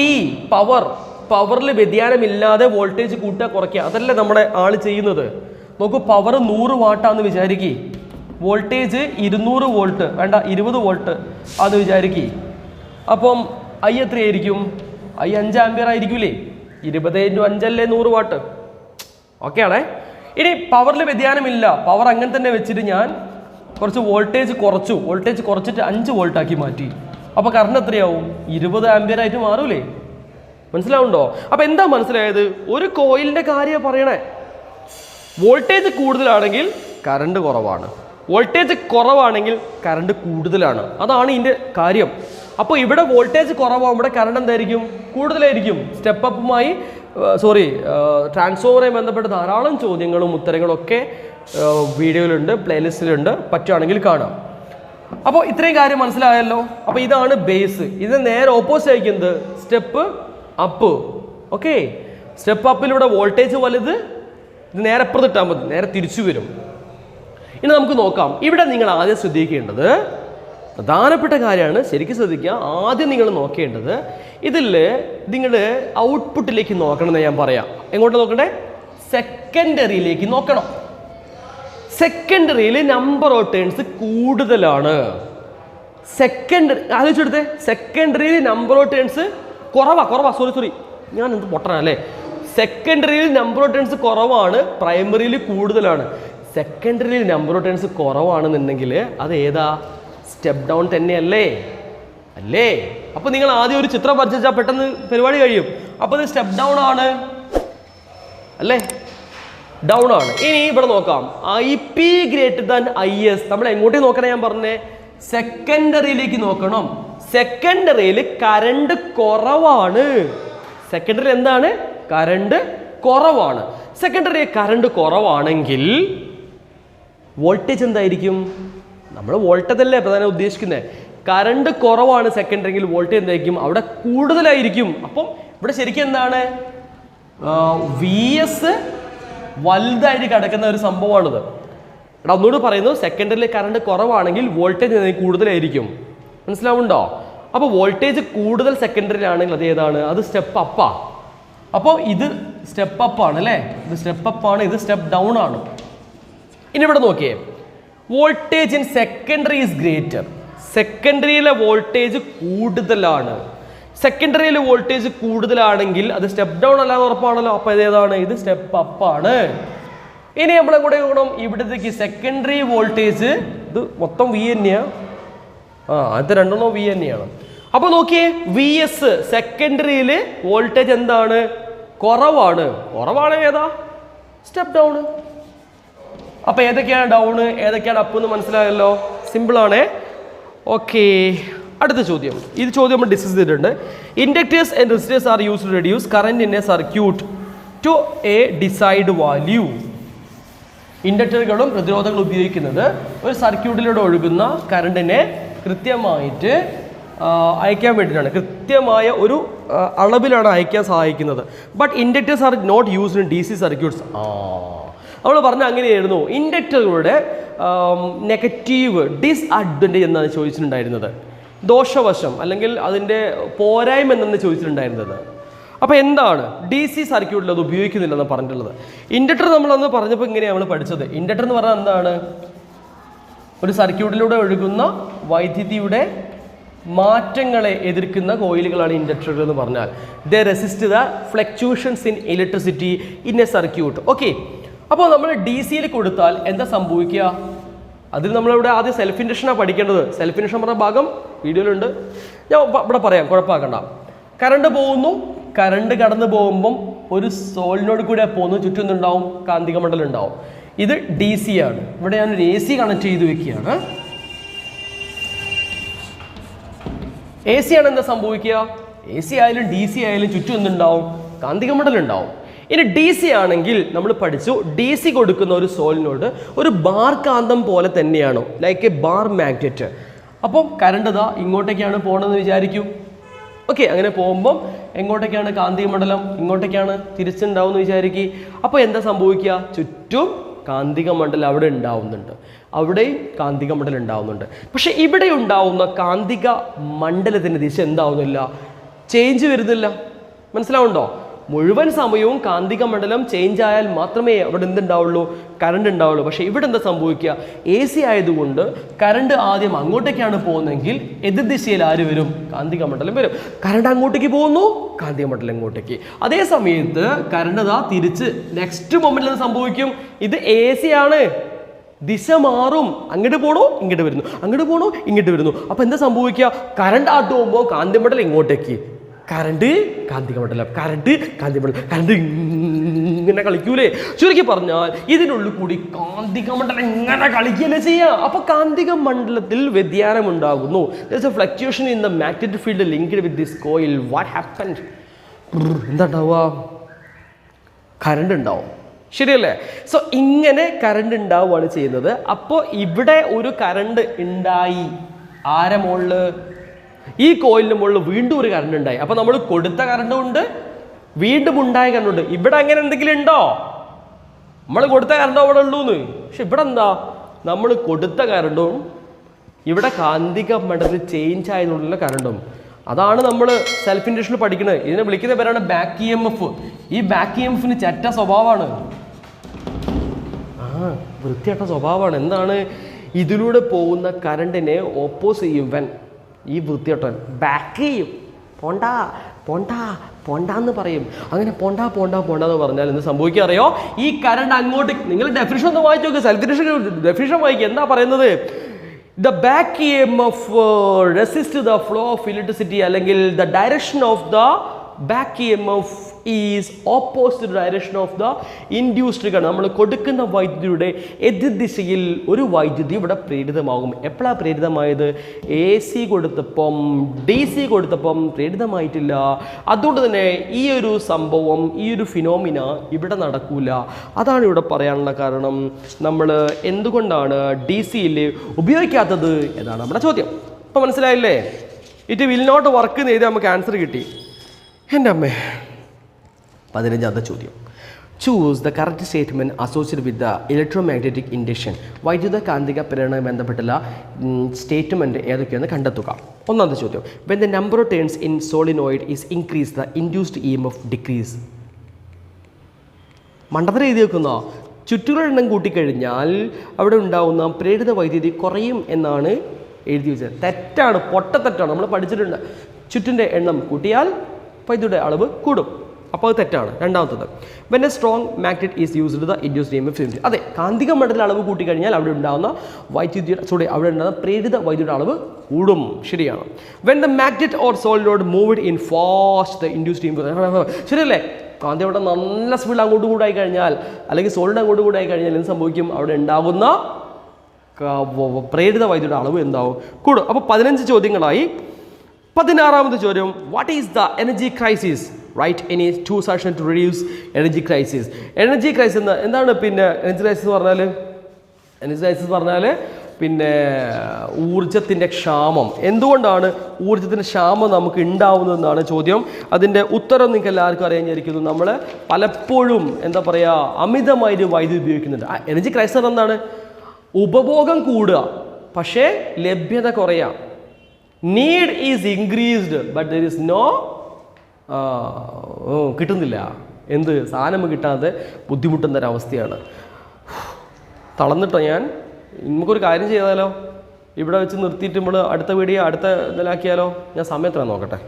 പവറിൽ വ്യതിയാനമില്ലാതെ വോൾട്ടേജ് കൂട്ടുക കുറയ്ക്കുക, അതല്ലേ നമ്മുടെ ആള് ചെയ്യുന്നത്. നോക്കൂ, പവർ 100 വാട്ടാന്ന് വിചാരിക്കുക, വോൾട്ടേജ് 200 വോൾട്ട് വേണ്ട 20 വോൾട്ട് ആണെന്ന് വിചാരിക്കുക. അപ്പം I എത്രയായിരിക്കും, I 5 ആംപിയർ ആയിരിക്കൂലേ. 20 × 5 അല്ലേ 100 വാട്ട്. ഓക്കെ ആണേ. ഇനി പവറിൽ വ്യതിയാനമില്ല, പവർ അങ്ങനെ തന്നെ വെച്ചിട്ട് ഞാൻ കുറച്ച് വോൾട്ടേജ് കുറച്ചിട്ട് 5 വോൾട്ടാക്കി മാറ്റി. അപ്പോൾ കറണ്ട് എത്രയാവും, 20 ആംപിയർ ആയിട്ട് മാറൂലേ. മനസ്സിലാവുണ്ടോ? അപ്പോൾ എന്താ മനസ്സിലായത്, ഒരു കോയിലിൻ്റെ കാര്യം പറയണേ. വോൾട്ടേജ് കൂടുതലാണെങ്കിൽ കറണ്ട് കുറവാണ്, വോൾട്ടേജ് കുറവാണെങ്കിൽ കറണ്ട് കൂടുതലാണ്. അതാണ് ഇതിൻ്റെ കാര്യം. അപ്പോൾ ഇവിടെ വോൾട്ടേജ് കുറവാകുമ്പോൾ കറണ്ട് എന്തായിരിക്കും? കൂടുതലായിരിക്കും. സ്റ്റെപ്പ് അപ്പുമായി ട്രാൻസ്ഫോമറുമായി ബന്ധപ്പെട്ട് ധാരാളം ചോദ്യങ്ങളും ഉത്തരങ്ങളും ഒക്കെ വീഡിയോയിലുണ്ട്, പ്ലേലിസ്റ്റിലുണ്ട്, പറ്റുകയാണെങ്കിൽ കാണാം. അപ്പോൾ ഇത്രയും കാര്യം മനസ്സിലായല്ലോ. അപ്പോൾ ഇതാണ് ബേസ്. ഇത് നേരെ ഓപ്പോസിറ്റ് ആയിരിക്കുന്നത് സ്റ്റെപ്പ് അപ്പ്. ഓക്കെ, സ്റ്റെപ്പ് അപ്പിലൂടെ വോൾട്ടേജ് വലുത്, ഇത് നേരെ അപ്പുറത്തിട്ടാൽ മതി, നേരെ തിരിച്ചു വരും. ഇനി നമുക്ക് നോക്കാം. ഇവിടെ നിങ്ങൾ ആദ്യം ശ്രദ്ധിക്കേണ്ടത് പ്രധാനപ്പെട്ട കാര്യമാണ്, ശരിക്കും ശ്രദ്ധിക്കുക. ആദ്യം നിങ്ങൾ നോക്കേണ്ടത് ഇതിൽ നിങ്ങൾ ഔട്ട്പുട്ടിലേക്ക് നോക്കണം എന്ന് ഞാൻ പറയാം. എങ്ങോട്ട് നോക്കണ്ടേ? സെക്കൻഡറിയിലേക്ക് നോക്കണം. സെക്കൻഡറിയിൽ നമ്പർ ഓഫ് ടേൺസ് കൂടുതലാണ്. ആലോചിച്ചെടുത്തേ, സെക്കൻഡറിയിൽ നമ്പർ ഓഫ് ടേൺസ് കുറവാ. സോറി ഞാൻ എന്ത് പൊട്ടനല്ലേ. സെക്കൻഡറിയിൽ നമ്പർ ഓഫ് ടേൺസ് കുറവാണ്, പ്രൈമറിയിൽ കൂടുതലാണ്. സെക്കൻഡറിയിൽ നമ്പർ ഓഫ് ടേൺസ് കുറവാണെന്നുണ്ടെങ്കിൽ അത് ഏതാ? സ്റ്റെപ്പ് ഡൗൺ തന്നെയല്ലേ? അല്ലേ? അപ്പോൾ നിങ്ങൾ ആദ്യം ഒരു ചിത്രം വരച്ചാൽ പെട്ടെന്ന് പരിപാടി കഴിയും. അപ്പോൾ ഇത് സ്റ്റെപ്പ് ഡൗൺ ആണ് അല്ലേ? ഡൗൺ ആണ്. ഇനി ഇവിടെ നോക്കാം, IP ഗ്രേറ്റർ ദാൻ IS. നമ്മൾ എങ്ങോട്ടേ നോക്കണം? ഞാൻ പറഞ്ഞേ സെക്കൻഡറിയിലേക്ക് നോക്കണം. സെക്കൻഡറിയിൽ കറണ്ട് കുറവാണ്. സെക്കൻഡറിയിൽ എന്താണ്? കറണ്ട് കുറവാണ്. സെക്കൻഡറിയിൽ കറണ്ട് കുറവാണെങ്കിൽ വോൾട്ടേജ് എന്തായിരിക്കും? നമ്മൾ വോൾട്ടേജ് അല്ലേ പ്രധാനം ഉദ്ദേശിക്കുന്നത്. കറണ്ട് കുറവാണ് സെക്കൻഡറിയിൽ, വോൾട്ടേജ് എന്തായിരിക്കും? അവിടെ കൂടുതലായിരിക്കും. അപ്പം ഇവിടെ ശരിക്കും എന്താണ്? VS വലുതായിട്ട് കിടക്കുന്ന ഒരു സംഭവമാണിത്. ഇവിടെ ഒന്നുകൂടി പറയുന്നു, സെക്കൻഡറിയിൽ കറണ്ട് കുറവാണെങ്കിൽ വോൾട്ടേജ് കൂടുതലായിരിക്കും. മനസ്സിലാവുന്നുണ്ടോ? അപ്പോൾ വോൾട്ടേജ് കൂടുതൽ സെക്കൻഡറിയിലാണെങ്കിൽ അത് ഏതാണ്? അത് സ്റ്റെപ്പ് അപ്പാ. അപ്പോൾ ഇത് സ്റ്റെപ്പ് അപ്പ് ആണ് അല്ലേ? ഇത് സ്റ്റെപ്പ് അപ്പ് ആണ്, ഇത് സ്റ്റെപ്പ് ഡൗൺ ആണ്. ഇനി ഇവിടെ നോക്കിയേ, voltage in secondary is greater. സെക്കൻഡറിയിലെ വോൾട്ടേജ് കൂടുതലാണ്. സെക്കൻഡറിയിലെ വോൾട്ടേജ് കൂടുതലാണെങ്കിൽ അത് സ്റ്റെപ്പ് ഡൗൺ അല്ലാതെ ഉറപ്പാണല്ലോ. അപ്പോൾ ഇത് ഏതാണ്? ഇത് സ്റ്റെപ്പ് അപ്പ് ആണ്. ഇനി നമ്മളെ കൂടെ നോക്കണം, ഇവിടത്തേക്ക് സെക്കൻഡറി വോൾട്ടേജ് ഇത് മൊത്തം V തന്നെയാണ്. അത് രണ്ടെണ്ണോ V തന്നെയാണ്. അപ്പോൾ നോക്കിയേ, VS സെക്കൻഡറിയിൽ വോൾട്ടേജ് എന്താണ്? കുറവാണ്. ഏതാ? Step down. അപ്പോൾ ഏതൊക്കെയാണ് ഡൗൺ, ഏതൊക്കെയാണ് അപ്പ് എന്ന് മനസ്സിലായല്ലോ. സിമ്പിളാണേ. ഓക്കെ, അടുത്ത ചോദ്യം. ഇത് ചോദ്യം നമ്മൾ ഡിസ്കസ് ചെയ്തിട്ടുണ്ട്. Inductors and resistors are used to reduce current in a circuit to a decide value. ഇൻഡക്ടറുകളും പ്രതിരോധങ്ങളും ഉപയോഗിക്കുന്നത് ഒരു സർക്യൂട്ടിലൂടെ ഒഴുകുന്ന കറണ്ടിനെ കൃത്യമായിട്ട് അയക്കാൻ വേണ്ടിയിട്ടാണ്. കൃത്യമായ ഒരു അളവിലാണ് അയക്കാൻ സഹായിക്കുന്നത്. But inductors are not used in DC circuits. നമ്മൾ പറഞ്ഞ അങ്ങനെയായിരുന്നു. ഇൻഡക്ടറുകളുടെ നെഗറ്റീവ് ഡിസ്അഡ്വാൻറ്റേജ് എന്നാണ് ചോദിച്ചിട്ടുണ്ടായിരുന്നത്. ദോഷവശം അല്ലെങ്കിൽ അതിൻ്റെ പോരായ്മ എന്നാണ് ചോദിച്ചിട്ടുണ്ടായിരുന്നത്. അപ്പോൾ എന്താണ്? DC സർക്യൂട്ടിൽ അത് ഉപയോഗിക്കുന്നില്ലെന്ന് പറഞ്ഞിട്ടുള്ളത്. ഇൻഡക്ടർ നമ്മളന്ന് പറഞ്ഞപ്പോൾ ഇങ്ങനെയാണ് നമ്മൾ പഠിച്ചത്. ഇൻഡക്ടർ എന്ന് പറഞ്ഞാൽ എന്താണ്? ഒരു സർക്യൂട്ടിലൂടെ ഒഴുകുന്ന വൈദ്യുതിയുടെ മാറ്റങ്ങളെ എതിർക്കുന്ന കോയിലുകളാണ് ഇൻഡക്ടറുകൾ എന്ന് പറഞ്ഞാൽ. They resist the fluctuations in electricity in a circuit. Okay, അപ്പോൾ നമ്മൾ DC-യിൽ കൊടുത്താൽ എന്താ സംഭവിക്കുക? അതിൽ നമ്മളിവിടെ ആദ്യം സെൽഫ് ഇൻഡക്ഷനാണ് പഠിക്കേണ്ടത്. സെൽഫ് ഇൻഡക്ഷൻ പറഞ്ഞ ഭാഗം വീഡിയോയിലുണ്ട്, ഞാൻ ഇവിടെ പറയാം, കുഴപ്പമാക്കണ്ട. കറണ്ട് പോകുന്നു, കറണ്ട് കടന്നു പോകുമ്പം ഒരു സോളിനോട് കൂടെ പോകുന്നു, ചുറ്റും ഉണ്ടാവും കാന്തിക മണ്ഡലം ഉണ്ടാവും. ഇത് DC ആണ്. ഇവിടെ ഞാനൊരു AC കണക്ട് ചെയ്ത് വെക്കുകയാണ്. AC ആണ് എന്താ സംഭവിക്കുക? AC ആയാലും DC ആയാലും ചുറ്റും എന്തുണ്ടാവും? കാന്തിക മണ്ഡലം ഉണ്ടാവും. ഇനി DC ആണെങ്കിൽ നമ്മൾ പഠിച്ചു, DC കൊടുക്കുന്ന ഒരു സോളിനോട് ഒരു ബാർ കാന്തം പോലെ തന്നെയാണോ, ലൈക്ക് എ ബാർ മാഗ്നറ്റ്. അപ്പം കറണ്ട് ഇതാ ഇങ്ങോട്ടേക്കാണ് പോകണമെന്ന് വിചാരിക്കും. ഓക്കെ, അങ്ങനെ പോകുമ്പം എങ്ങോട്ടേക്കാണ് കാന്തിക മണ്ഡലം? ഇങ്ങോട്ടേക്കാണ് തിരിച്ചുണ്ടാവുമെന്ന് വിചാരിക്കുക. അപ്പോൾ എന്താ സംഭവിക്കുക? ചുറ്റും കാന്തിക മണ്ഡലം അവിടെ ഉണ്ടാവുന്നുണ്ട്, അവിടെയും കാന്തിക മണ്ഡലം ഉണ്ടാവുന്നുണ്ട്. പക്ഷെ ഇവിടെ ഉണ്ടാവുന്ന കാന്തിക മണ്ഡലത്തിൻ്റെ ദിശ എന്താവുന്നില്ല, ചേഞ്ച് വരുന്നില്ല. മനസ്സിലാവുണ്ടോ? മുഴുവൻ സമയവും കാന്തിക മണ്ഡലം ചേഞ്ച് ആയാൽ മാത്രമേ അവിടെ എന്തുണ്ടാവുള്ളൂ? കറണ്ട് ഉണ്ടാവുള്ളൂ. പക്ഷേ ഇവിടെ എന്താ സംഭവിക്കുക? AC ആയതുകൊണ്ട് കറണ്ട് ആദ്യം അങ്ങോട്ടേക്കാണ് പോകുന്നതെങ്കിൽ എതിർദിശയിൽ ആര് വരും? കാന്തിക മണ്ഡലം വരും. കറണ്ട് അങ്ങോട്ടേക്ക് പോകുന്നു, കാന്തിക മണ്ഡലം ഇങ്ങോട്ടേക്ക്. അതേ സമയത്ത് കറണ്ട് ഇതാ തിരിച്ച് നെക്സ്റ്റ് മൊമെന്റിൽ എന്ത് സംഭവിക്കും? ഇത് AC ആണ്, ദിശ മാറും. അങ്ങോട്ട് പോകണോ ഇങ്ങോട്ട് വരുന്നു, അങ്ങോട്ട് പോകണോ ഇങ്ങോട്ട് വരുന്നു. അപ്പോൾ എന്താ സംഭവിക്കുക? കറണ്ട് ആട്ട് പോകുമ്പോൾ കാന്തിക മണ്ഡലം ഇങ്ങോട്ടേക്ക്, കറണ്ട് കാന്തികമണ്ഡലം, കറണ്ട് കാന്തികമണ്ഡലം, കറണ്ട് ഇങ്ങനെ കളിക്കൂലേ? ചുരുക്കി പറഞ്ഞാൽ ഇതിനുള്ളിൽ കൂടി കാന്തികമണ്ഡലം ഇങ്ങനെ കളിക്കുകയല്ലേ ചെയ്യുക. അപ്പോൾ കാന്തിക മണ്ഡലത്തിൽ വ്യതിയാനം ഉണ്ടാകുന്നു. Fluctuation in the magnetic field linked with this coil. What happened? എന്താ ഉണ്ടാവുക? കറണ്ട് ഉണ്ടാവും, ശരിയല്ലേ? സോ ഇങ്ങനെ കറണ്ട് ഉണ്ടാവുകയാണ് ചെയ്യുന്നത്. അപ്പോൾ ഇവിടെ ഒരു കറണ്ട് ഉണ്ടായി. ആരെ മുകളിൽ? ഈ കോയിലിന് മുകളിൽ വീണ്ടും ഒരു കറണ്ട് ഉണ്ടായി. അപ്പോൾ നമ്മൾ കൊടുത്ത കറണ്ടും ഉണ്ട്, വീണ്ടും ഉണ്ടായ കറണ്ടുണ്ട്. ഇവിടെ അങ്ങനെ എന്തെങ്കിലും ഉണ്ടോ? നമ്മൾ കൊടുത്ത കറണ്ട് അവിടെ ഉള്ളൂന്ന്. പക്ഷെ ഇവിടെ എന്താ? നമ്മൾ കൊടുത്ത കറണ്ടും ഇവിടെ കാന്തിക മണ്ഡലത്തിൽ ചേഞ്ച് ആയതുകൊണ്ടുള്ള കറണ്ടും. അതാണ് നമ്മൾ സെൽഫ് ഇൻഡക്ഷനിൽ പഠിക്കുന്നത്. ഇതിനെ വിളിക്കുന്ന പേരാണ് ബാക്ക് ഇ എം എഫ്. ഈ ബാക്ക് ഇ എം എഫിന് ചെറ്റ സ്വഭാവമാണ്, വൃത്തിയായിട്ട സ്വഭാവമാണ്. എന്താണ്? ഇതിലൂടെ പോകുന്ന കറണ്ടിനെ ഓപ്പോസ് ചെയ്യും. ഈ വൃത്തിയായിട്ടൻ ബാക്ക് ചെയ്യും. പോണ്ടാ പോണ്ടാ പോണ്ടാന്ന് പറയും. അങ്ങനെ പോണ്ടാ പോണ്ടാ പോണ്ടാന്ന് പറഞ്ഞാൽ എന്ത് സംഭവിക്കുക അറിയോ? ഈ കറണ്ട് അങ്ങോട്ട്, നിങ്ങൾ ഡെഫിനിഷൻ ഒന്ന് വായിച്ചു നോക്കുക, സെൽഫ് ഡെഫിനിഷൻ വായിക്കുക. എന്താ പറയുന്നത്? The back EMF resist the flow of electricity, അല്ലെങ്കിൽ the direction of the back EMF is opposite to the direction of the induced current. നമ്മൾ കൊടുക്കുന്ന വൈദ്യുതിയുടെ എതിർദിശയിൽ ഒരു വൈദ്യുതി ഇവിടെ പ്രേരിതമാകും. എപ്പോഴാണ് പ്രേരിതമായത്? AC കൊടുത്തപ്പം, DC കൊടുത്തപ്പം പ്രേരിതമായിട്ടില്ല. അതുകൊണ്ട് തന്നെ ഈ ഒരു സംഭവം, ഈ ഒരു ഫിനോമിന ഇവിടെ നടക്കൂല. അതാണ് ഇവിടെ പറയാനുള്ള കാരണം. നമ്മൾ എന്തുകൊണ്ടാണ് DC-യിൽ ഉപയോഗിക്കാത്തത് എന്നാണ് നമ്മുടെ ചോദ്യം. ഇപ്പം മനസ്സിലായില്ലേ? ഇറ്റ് വിൽ നോട്ട് വർക്ക് എന്ന് എഴുതി നമുക്ക് ആൻസർ കിട്ടി. എൻ്റെ അമ്മേ, 15ാമത്തെ ചോദ്യം. Choose the correct statement associated with the electromagnetic induction. വൈദ്യുത കാന്തിക പ്രേരണയുമായി ബന്ധപ്പെട്ടുള്ള സ്റ്റേറ്റ്മെൻറ്റ് ഏതൊക്കെയാണെന്ന് കണ്ടെത്തുക. 1ാമത്തെ ചോദ്യം. When the number of turns in solenoid is increase the induced EMF decrease. മണ്ടത്തരം എഴുതി വെക്കുന്നോ? ചുറ്റുകളുടെ എണ്ണം കൂട്ടിക്കഴിഞ്ഞാൽ അവിടെ ഉണ്ടാവുന്ന പ്രേരിത വൈദ്യുതി കുറയും എന്നാണ് എഴുതി വെച്ചത്. തെറ്റാണ്, പൊട്ടത്തെറ്റാണ്. നമ്മൾ പഠിച്ചിട്ടുണ്ട്, ചുറ്റിൻ്റെ എണ്ണം കൂട്ടിയാൽ വൈദ്യുതിയുടെ അളവ് കൂടും. അപ്പോൾ അത് തെറ്റാണ്. 2ാമത്തത്. When a strong magnet is used the induced EMF. അതെ, കാന്തിക മണ്ഡലത്തിൽ അളവ് കൂട്ടിക്കഴിഞ്ഞാൽ അവിടെ ഉണ്ടാകുന്ന അവിടെ ഉണ്ടാകുന്ന പ്രേരിത വൈദ്യുതിയുടെ അളവ് കൂടും. ശരിയാണ്. When the magnet or solenoid moved in fast the induced EMF. ശരിയല്ലേ? കാന്തിക മണ്ഡലം നല്ല സ്പീഡിൽ അങ്ങോട്ട് കൂടായി കഴിഞ്ഞാൽ, അല്ലെങ്കിൽ സോളിഡ് അങ്ങോട്ട് കൂടായി കഴിഞ്ഞാൽ എന്ത് സംഭവിക്കും? അവിടെ ഉണ്ടാകുന്ന പ്രേരിത വൈദ്യുതിയുടെ അളവ് എന്താവും? കൂടും. അപ്പോൾ 15 ചോദ്യങ്ങളായി. 16ാമത്തെ ചോദ്യം. What is the energy crisis? Write any 2 suggestion to reduce energy crisis. Energy crisis എന്താണ്? പിന്നെ എനർജി ക്രൈസിസ് പറഞ്ഞാൽ പിന്നെ ഊർജത്തിൻ്റെ ക്ഷാമം. എന്തുകൊണ്ടാണ് ഊർജത്തിൻ്റെ ക്ഷാമം നമുക്ക് ഉണ്ടാവുന്നതെന്നാണ് ചോദ്യം. അതിൻ്റെ ഉത്തരം നിങ്ങൾക്ക് എല്ലാവർക്കും അറിയാഞ്ഞിരിക്കുന്നു. നമ്മൾ പലപ്പോഴും എന്താ പറയുക, അമിതമായിട്ട് വൈദ്യുതി ഉപയോഗിക്കുന്നുണ്ട്. എനർജി ക്രൈസിസ് എന്താണ്? ഉപഭോഗം കൂടുക, പക്ഷേ ലഭ്യത കുറയുക. Need is increased but there is no, കിട്ടുന്നില്ല. എന്ത് സാധനം കിട്ടാതെ ബുദ്ധിമുട്ടുന്ന ഒരവസ്ഥയാണ്. തളർന്നിട്ടോ ഞാൻ. നമുക്കൊരു കാര്യം ചെയ്താലോ? ഇവിടെ വെച്ച് നിർത്തിയിട്ട് നമ്മൾ അടുത്ത വീഡിയോ അടുത്ത ഇതിലാക്കിയാലോ? ഞാൻ സമയത്ത് നോക്കട്ടെ.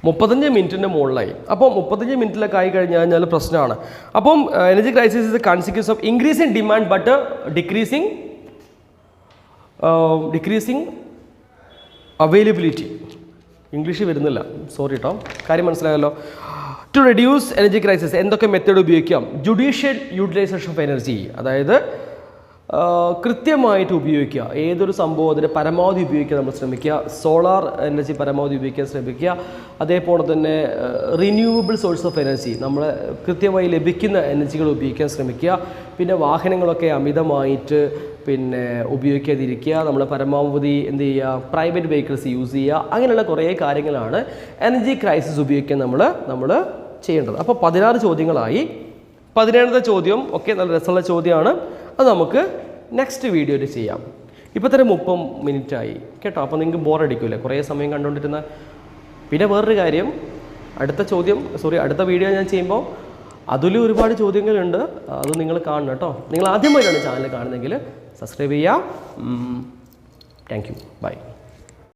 35 മിനിറ്റിൻ്റെ മുകളിലായി. അപ്പോൾ 35 മിനിറ്റിലൊക്കെ ആയി കഴിഞ്ഞാൽ പ്രശ്നമാണ്. അപ്പം energy crisis is A consequence of increasing demand but decreasing availability. English വരുന്നില്ല, സോറി കേട്ടോ. കാര്യം മനസ്സിലായല്ലോ. ടു റെഡ്യൂസ് എനർജി ക്രൈസിസ് എന്തൊക്കെ മെത്തേഡ് ഉപയോഗിക്കാം? ജുഡീഷ്യൽ യൂട്ടിലൈസേഷൻ ഓഫ് എനർജി, അതായത് കൃത്യമായിട്ട് ഉപയോഗിക്കുക. ഏതൊരു സംഭവം അതിന് പരമാവധി ഉപയോഗിക്കാൻ നമ്മൾ ശ്രമിക്കുക. സോളാർ എനർജി പരമാവധി ഉപയോഗിക്കാൻ ശ്രമിക്കുക. അതേപോലെ തന്നെ റിന്യൂവബിൾ സോഴ്സ് ഓഫ് എനർജി, നമ്മൾ കൃത്യമായി ലഭിക്കുന്ന എനർജികൾ ഉപയോഗിക്കാൻ ശ്രമിക്കുക. പിന്നെ വാഹനങ്ങളൊക്കെ അമിതമായിട്ട് പിന്നെ ഉപയോഗിക്കാതിരിക്കുക. നമ്മൾ പരമാവധി എന്ത് ചെയ്യുക? പ്രൈവറ്റ് വെഹിക്കിൾസ് യൂസ് ചെയ്യുക. അങ്ങനെയുള്ള കുറേ കാര്യങ്ങളാണ് എനർജി ക്രൈസിസ് ഉപയോഗിക്കാൻ നമ്മൾ ചെയ്യേണ്ടത്. അപ്പോൾ 16 ചോദ്യങ്ങളായി. 17ാമത്തെ ചോദ്യം ഒക്കെ നല്ല രസമുള്ള ചോദ്യമാണ്. അത് നമുക്ക് നെക്സ്റ്റ് വീഡിയോയിൽ ചെയ്യാം. ഇപ്പോൾ തന്നെ 30 മിനിറ്റായി കേട്ടോ. അപ്പോൾ നിങ്ങൾക്ക് ബോറടിക്കില്ലേ കുറേ സമയം കണ്ടുകൊണ്ടിരുന്ന. പിന്നെ വേറൊരു കാര്യം, അടുത്ത വീഡിയോ ഞാൻ ചെയ്യുമ്പോൾ അതിൽ ഒരുപാട് ചോദ്യങ്ങളുണ്ട്. അത് നിങ്ങൾ കാണണം കേട്ടോ. നിങ്ങൾ ആദ്യമായിട്ടാണ് ചാനൽ കാണുന്നതെങ്കിൽ സബ്സ്ക്രൈബ് ചെയ്യുക. Thank you. ബൈ.